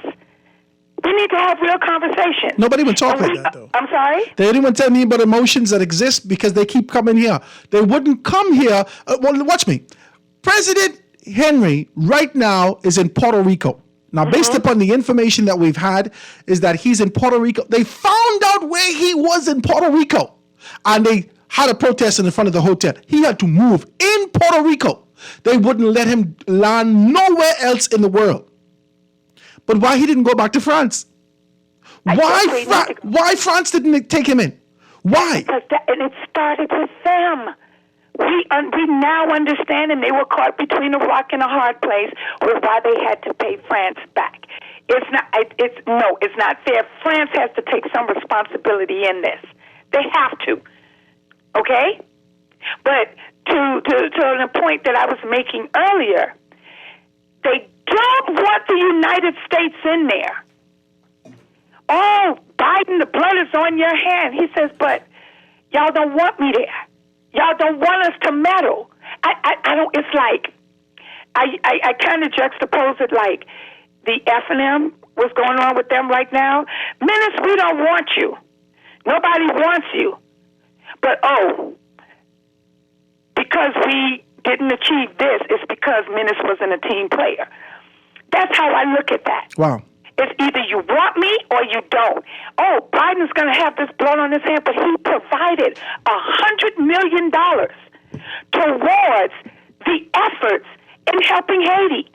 We need to have real conversations. Nobody would talk like that, though. I'm sorry? They didn't even tell me about emotions that exist because they keep coming here. They wouldn't come here. Well, watch me. President Henry right now is in Puerto Rico. Now, based upon the information that we've had, is that he's in Puerto Rico. They found out where he was in Puerto Rico, and they had a protest in front of the hotel. He had to move in Puerto Rico. They wouldn't let him land nowhere else in the world. But why he didn't go back to France? Why France didn't take him in? Why? Because and it started with them. We now understand, and they were caught between a rock and a hard place with why they had to pay France back. It's not fair. France has to take some responsibility in this. They have to. Okay? But to the point that I was making earlier, they don't want the United States in there. Oh, Biden, the blood is on your hand. He says, but y'all don't want me there. Y'all don't want us to meddle. I don't, it's like, I kind of juxtapose it like the F&M, what's going on with them right now. Menace, we don't want you. Nobody wants you. But, because we didn't achieve this, it's because Menace wasn't a team player. That's how I look at that. Wow. It's either you want me or you don't. Oh, Biden's going to have this blood on his hand, but he provided $100 million towards the efforts in helping Haiti.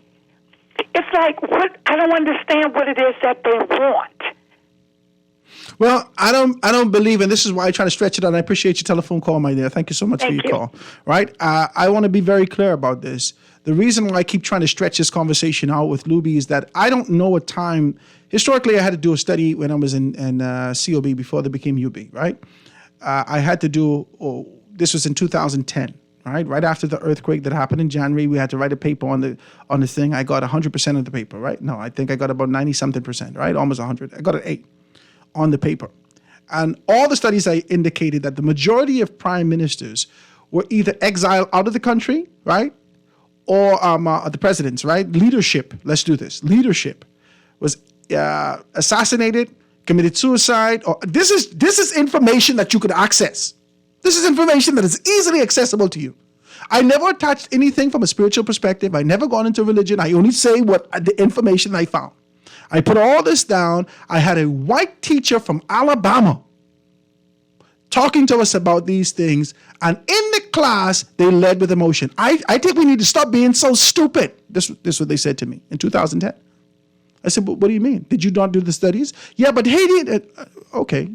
It's like, what? I don't understand what it is that they want. Well, I don't believe, and this is why I try to stretch it out. I appreciate your telephone call, my dear. Thank you so much for your call. Right? I want to be very clear about this. The reason why I keep trying to stretch this conversation out with Luby is that I don't know a time. Historically, I had to do a study when I was in COB before they became UB, right? I had to do, this was in 2010, right? Right after the earthquake that happened in January, we had to write a paper on the thing. I got 100% of the paper, right? No, I think I got about 90-something%, right? Almost 100. I got an 8 on the paper. And all the studies I indicated that the majority of prime ministers were either exiled out of the country, right? Or the presidents, right? Leadership, let's do this. Leadership was assassinated, committed suicide. Or this is information that you could access. This is information that is easily accessible to you. I never attached anything from a spiritual perspective. I never gone into religion. I only say what the information I found. I put all this down. I had a white teacher from Alabama talking to us about these things. And in the class, they led with emotion. I think we need to stop being so stupid. This is what they said to me in 2010. I said, but what do you mean? Did you not do the studies? Yeah, but Haiti, okay.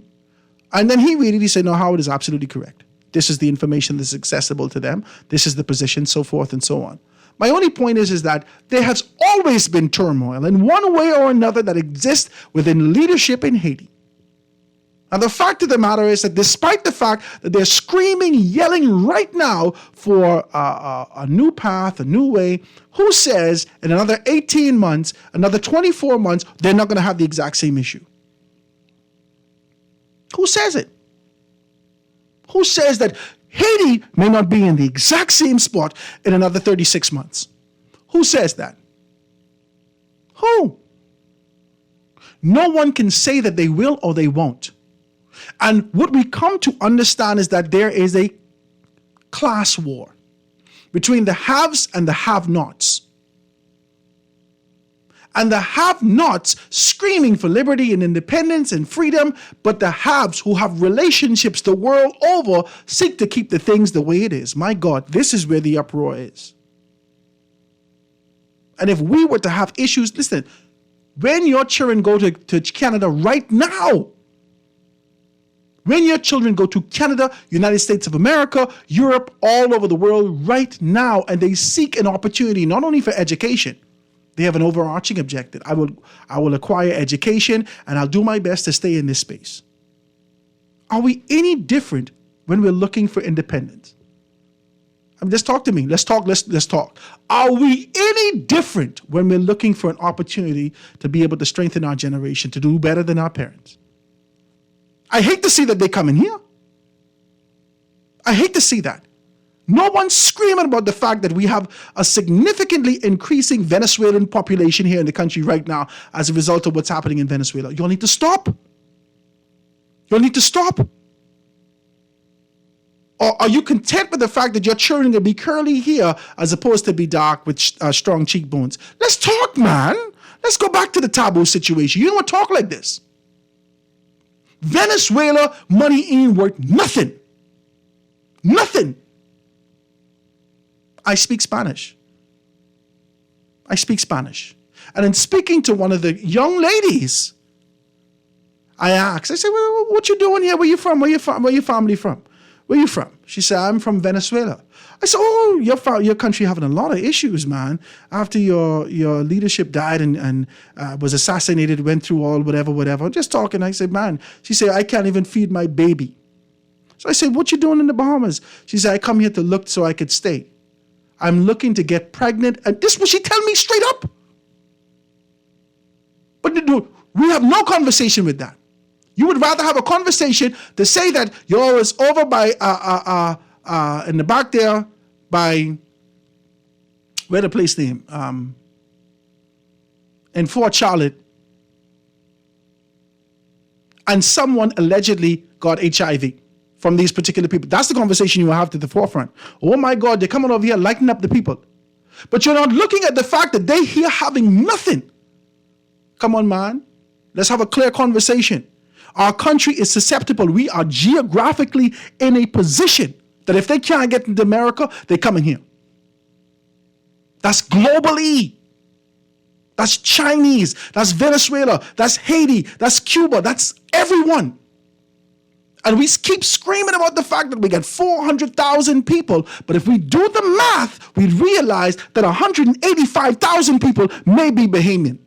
And then he read it. He said, no, Howard is absolutely correct. This is the information that's accessible to them. This is the position, so forth and so on. My only point is that there has always been turmoil in one way or another that exists within leadership in Haiti. And the fact of the matter is that despite the fact that they're screaming, yelling right now for a new path, a new way, who says in another 18 months, another 24 months, they're not going to have the exact same issue? Who says it? Who says that Haiti may not be in the exact same spot in another 36 months? Who says that? Who? No one can say that they will or they won't. And what we come to understand is that there is a class war between the haves and the have-nots. And the have-nots screaming for liberty and independence and freedom, but the haves who have relationships the world over seek to keep the things the way it is. My God, this is where the uproar is. And if we were to have issues, listen, when your children go to Canada right now, when your children go to Canada, United States of America, Europe, all over the world right now, and they seek an opportunity not only for education, they have an overarching objective. I will acquire education and I'll do my best to stay in this space. Are we any different when we're looking for independence? I mean, just talk to me. Let's talk. Let's talk. Are we any different when we're looking for an opportunity to be able to strengthen our generation, to do better than our parents? I hate to see that they come in here. I hate to see that. No one's screaming about the fact that we have a significantly increasing Venezuelan population here in the country right now as a result of what's happening in Venezuela. You'll need to stop. You'll need to stop. Or are you content with the fact that your children will be curly here as opposed to be dark with strong cheekbones? Let's talk, man. Let's go back to the taboo situation. You don't want to talk like this. Venezuela money ain't worth nothing. Nothing. I speak Spanish. I speak Spanish. And in speaking to one of the young ladies, I asked, I said, well, what you doing here? Where you from? Where your family from? Where you from? She said, I'm from Venezuela. I said, oh, your country having a lot of issues, man. After your leadership died and was assassinated, went through all whatever. Just talking. I said, man. She said, I can't even feed my baby. So I said, what you doing in the Bahamas? She said, I come here to look so I could stay. I'm looking to get pregnant. And this was she tell me straight up. But we have no conversation with that. You would rather have a conversation to say that you're always over by in the back there by where the place name in Fort Charlotte, and someone allegedly got HIV from these particular people. That's the conversation you will have to the forefront. Oh my God, they're coming over here lighting up the people. But you're not looking at the fact that they here having nothing. Come on, man. Let's have a clear conversation. Our country is susceptible. We are geographically in a position that if they can't get into America, they come in here. That's globally. That's Chinese. That's Venezuela. That's Haiti. That's Cuba. That's everyone. And we keep screaming about the fact that we got 400,000 people. But if we do the math, we realize that 185,000 people may be Bahamian.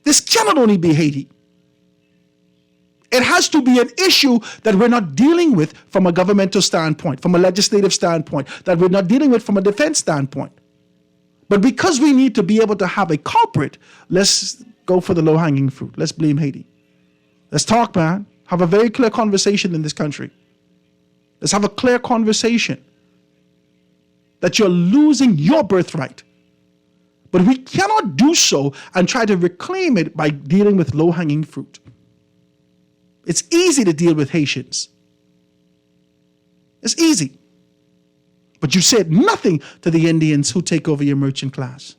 This cannot only be Haiti. It has to be an issue that we're not dealing with from a governmental standpoint, from a legislative standpoint, that we're not dealing with from a defense standpoint. But because we need to be able to have a culprit, let's go for the low-hanging fruit. Let's blame Haiti. Let's talk, man. Have a very clear conversation in this country. Let's have a clear conversation that you're losing your birthright. But we cannot do so and try to reclaim it by dealing with low-hanging fruit. It's easy to deal with Haitians. It's easy. But you said nothing to the Indians who take over your merchant class.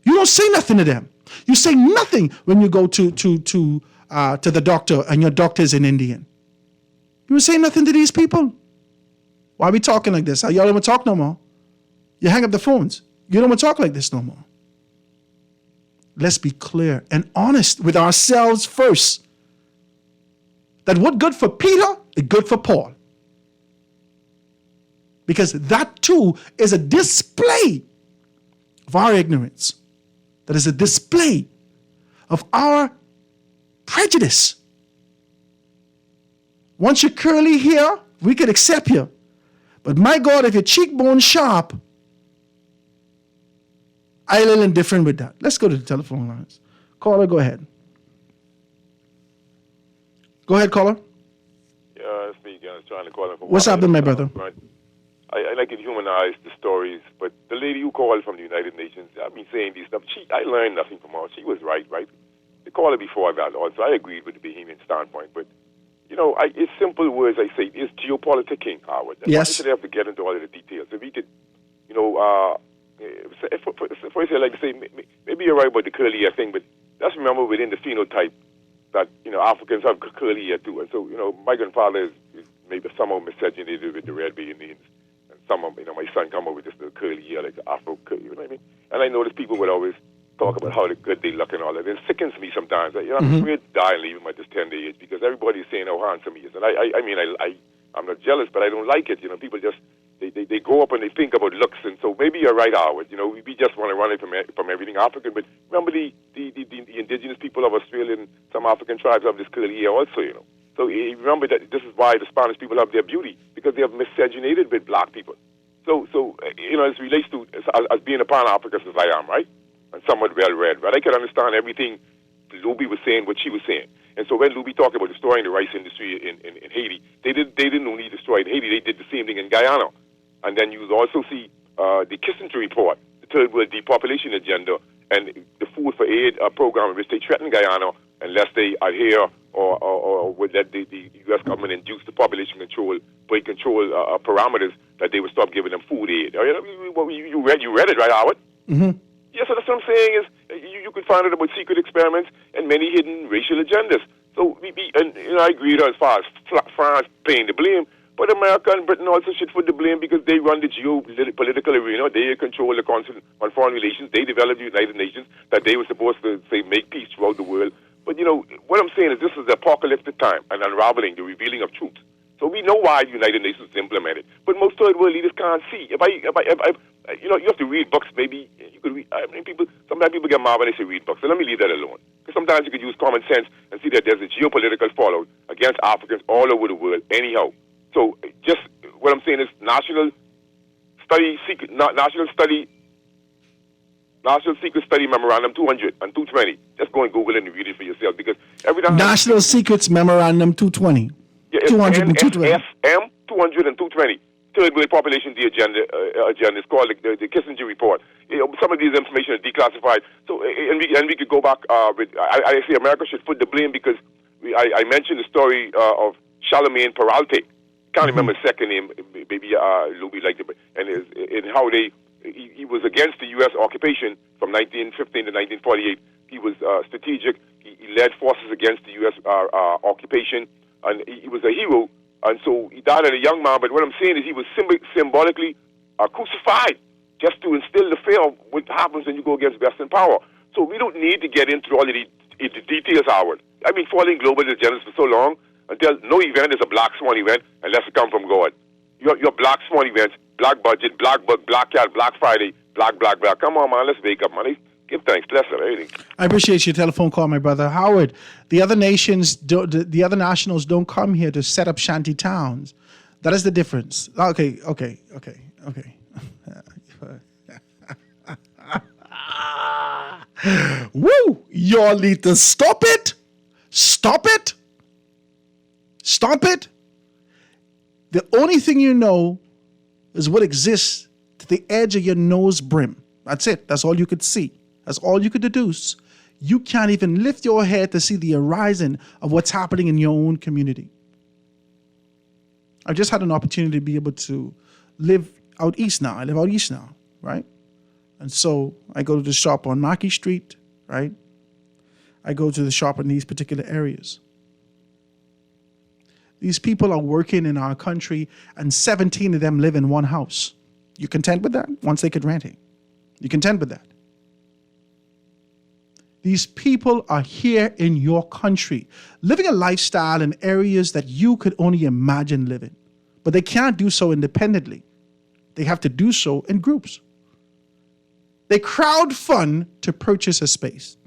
You don't say nothing to them. You say nothing when you go to the doctor and your doctor is an Indian. You don't say nothing to these people. Why are we talking like this? Y'all don't want to talk no more. You hang up the phones. You don't want to talk like this no more. Let's be clear and honest with ourselves first. That what's good for Peter is good for Paul. Because that too is a display of our ignorance. That is a display of our prejudice. Once you're curly here, we could accept you. But my God, if your cheekbone sharp, I'm a little indifferent with that. Let's go to the telephone lines. Caller, go ahead. Go ahead, caller. Yeah, it's me again. I was trying to call him. What's happening, my brother? Right. I like to humanize the stories, but the lady who called from the United Nations, I've been saying these stuff. I learned nothing from her. She was right? The caller before that also, I agreed with the Bahamian standpoint, but, it's simple words I say. It's geopoliticking, Howard. That's yes. Why should I have to get into all of the details? If we could, first I'd like to say, maybe you're right about the curly hair thing, but let's remember within the phenotype that, Africans have curly hair too. And so, my grandfather is maybe somehow miscegenated with the red Indians. And some of, my son come up with this little curly hair, like the Afro curly, you know what I mean? And I notice people would always talk about how good they look and all that. It sickens me sometimes. I'm afraid to die and leave him at this tender age because everybody's saying how handsome he is. And I'm not jealous, but I don't like it. People just, they grow up and they think about looks. And so maybe you're right, Howard. We just want to run it from everything African. But remember the indigenous people of Australia and some African tribes have this curly hair also, So remember that this is why the Spanish people have their beauty, because they have miscegenated with black people. So as relates to, as being a Pan-Africanist as I am, right? And somewhat well-read, but I can understand everything Luby was saying, what she was saying. And so when Luby talked about destroying the rice industry in Haiti, they didn't only destroy it in Haiti, they did the same thing in Guyana. And then you also see the Kissinger report, the Third World Depopulation Agenda, and the Food for Aid program in which they threaten Guyana unless they adhere or would let the U.S. government induce the population control, break control parameters, that they would stop giving them food aid. You read it, right, Howard? Mm-hmm. Yeah, so that's what I'm saying is you could find out about secret experiments and many hidden racial agendas. So I agree as far as France paying the blame, but America and Britain also should foot the blame because they run the geopolitical arena. They control the Council on Foreign Relations. They developed the United Nations that they were supposed to say make peace throughout the world. But what I'm saying is this is the apocalyptic time and unraveling, the revealing of truth. So we know why the United Nations is implemented, but most third world leaders can't see. If you have to read books. Maybe you could read. Sometimes people get mad when they say read books. So let me leave that alone. Because sometimes you could use common sense and see that there's a geopolitical fallout against Africans all over the world. Anyhow, so just what I'm saying is National Secret Study Memorandum 200 and 220. Just go and Google it and read it for yourself because every time National Secrets Memorandum 220. Yeah, 200 and 220. NSM 200 and 220. Third World Population Agenda is called the Kissinger Report. Some of these information is declassified. So, and we could go back with. I say America should foot the blame because I mentioned the story of Charlemagne Peralta. Can't remember his second name. Maybe Luby liked it, and how he was against the U.S. occupation from 1915 to 1948. He was strategic. He led forces against the U.S. Occupation, and he was a hero. And so he died as a young man, but what I'm saying is he was symbolically crucified just to instill the fear of what happens when you go against Western power. So we don't need to get into all of the details, Howard. I've been following global agendas for so long until no event is a black swan event unless it comes from God. Your black swan events, black budget, black book, black cat, black Friday, black. Come on, man, let's wake up, man. Give thanks, bless it, everything. I appreciate your telephone call, my brother. Howard, the other nations, the other nationals don't come here to set up shanty towns. That is the difference. Okay. Woo! Y'all need to stop it. Stop it. The only thing you know is what exists to the edge of your nose brim. That's it. That's all you could see. That's all you could deduce. You can't even lift your head to see the horizon of what's happening in your own community. I've just had an opportunity to be able to live out east now. I live out east now, right? And so I go to the shop on Mackey Street, right? I go to the shop in these particular areas. These people are working in our country, and 17 of them live in one house. You content with that? Once they could rent it. You content with that? These people are here in your country, living a lifestyle in areas that you could only imagine living. But they can't do so independently. They have to do so in groups. They crowdfund to purchase a space.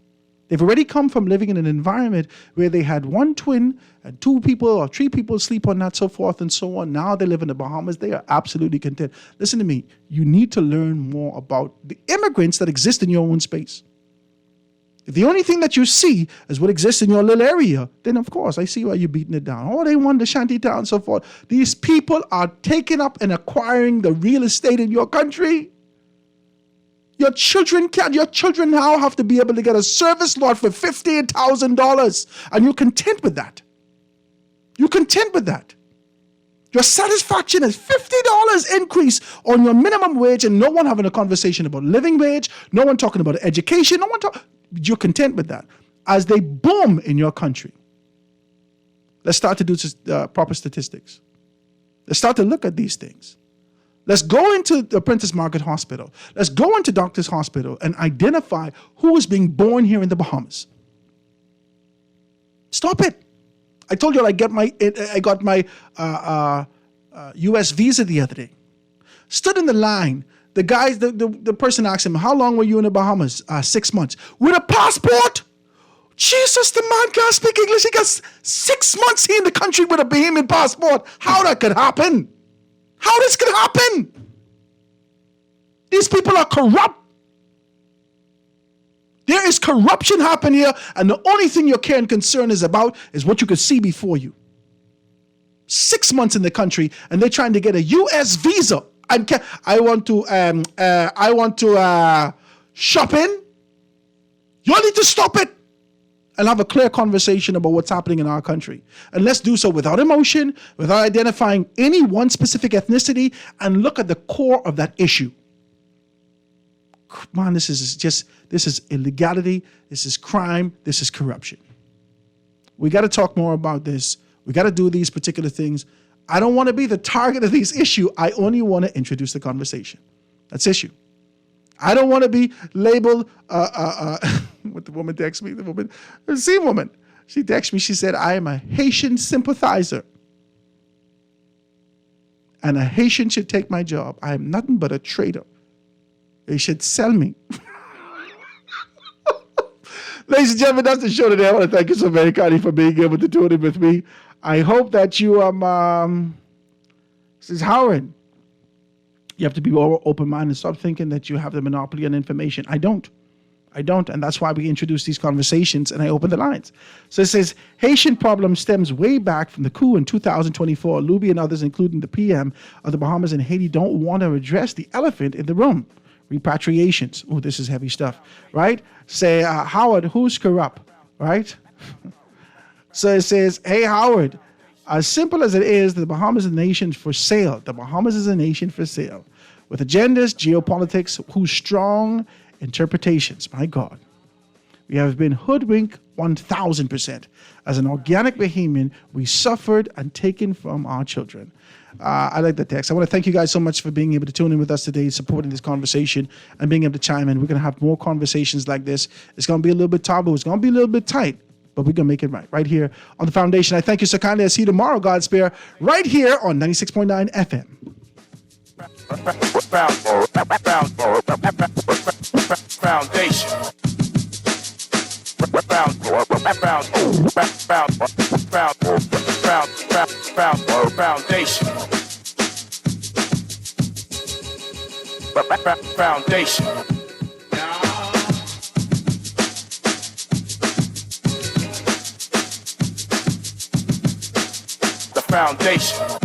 They've already come from living in an environment where they had one twin and 2 people or 3 people sleep on that, so forth and so on. Now they live in the Bahamas. They are absolutely content. Listen to me. You need to learn more about the immigrants that exist in your own space. If the only thing that you see is what exists in your little area, then of course I see why you're beating it down. Oh, they want the shanty town and so forth. These people are taking up and acquiring the real estate in your country. Your children now have to be able to get a service lot for $15,000, and you're content with that. You're content with that. Your satisfaction is $50 increase on your minimum wage, and no one having a conversation about living wage, no one talking about education, you're content with that. As they boom in your country, let's start to do proper statistics. Let's start to look at these things. Let's go into the Prentice Margaret Hospital. Let's go into Doctors Hospital and identify who is being born here in the Bahamas. Stop it. I told you I got my U.S. visa the other day. Stood in the line. The guy, the person asked him, how long were you in the Bahamas? 6 months. With a passport? Jesus, the man can't speak English. He got 6 months here in the country with a Bahamian passport. How that could happen? How this could happen? These people are corrupt. There is corruption happening here, and the only thing your care and concern is about is what you could see before you. 6 months in the country, and they're trying to get a U.S. visa. I want to shop in. You all need to stop it and have a clear conversation about what's happening in our country. And let's do so without emotion, without identifying any one specific ethnicity, and look at the core of that issue. Man, this is illegality, this is crime, this is corruption. We got to talk more about this. We got to do these particular things. I don't want to be the target of this issue. I only want to introduce the conversation. That's issue. I don't want to be labeled, what the woman texted me, the same woman. She texted me, she said, I am a Haitian sympathizer. And a Haitian should take my job. I am nothing but a traitor. They should sell me. Ladies and gentlemen, that's the show today. I want to thank you so very kindly for being able to tune in with me. I hope that you, this is Howard. You have to be more open-minded. Stop thinking that you have the monopoly on information. I don't. And that's why we introduce these conversations and I open the lines. So it says, Haitian problem stems way back from the coup in 2024. Luby and others, including the PM of the Bahamas and Haiti, don't want to address the elephant in the room. Repatriations. Oh, this is heavy stuff, right? Say, Howard, who's corrupt, right? So it says, hey, Howard, as simple as it is, the Bahamas is a nation for sale. The Bahamas is a nation for sale. With agendas, geopolitics, whose strong interpretations. My God. We have been hoodwinked 1,000%. As an organic Bahamian, we suffered and taken from our children. I like the text. I want to thank you guys so much for being able to tune in with us today, supporting this conversation and being able to chime in. We're going to have more conversations like this. It's going to be a little bit taboo. It's going to be a little bit tight, but we're going to make it right here on The Foundation. I thank you so kindly. I'll see you tomorrow, God spare, right here on 96.9 FM. Foundation. Foundation. Foundation. The foundation.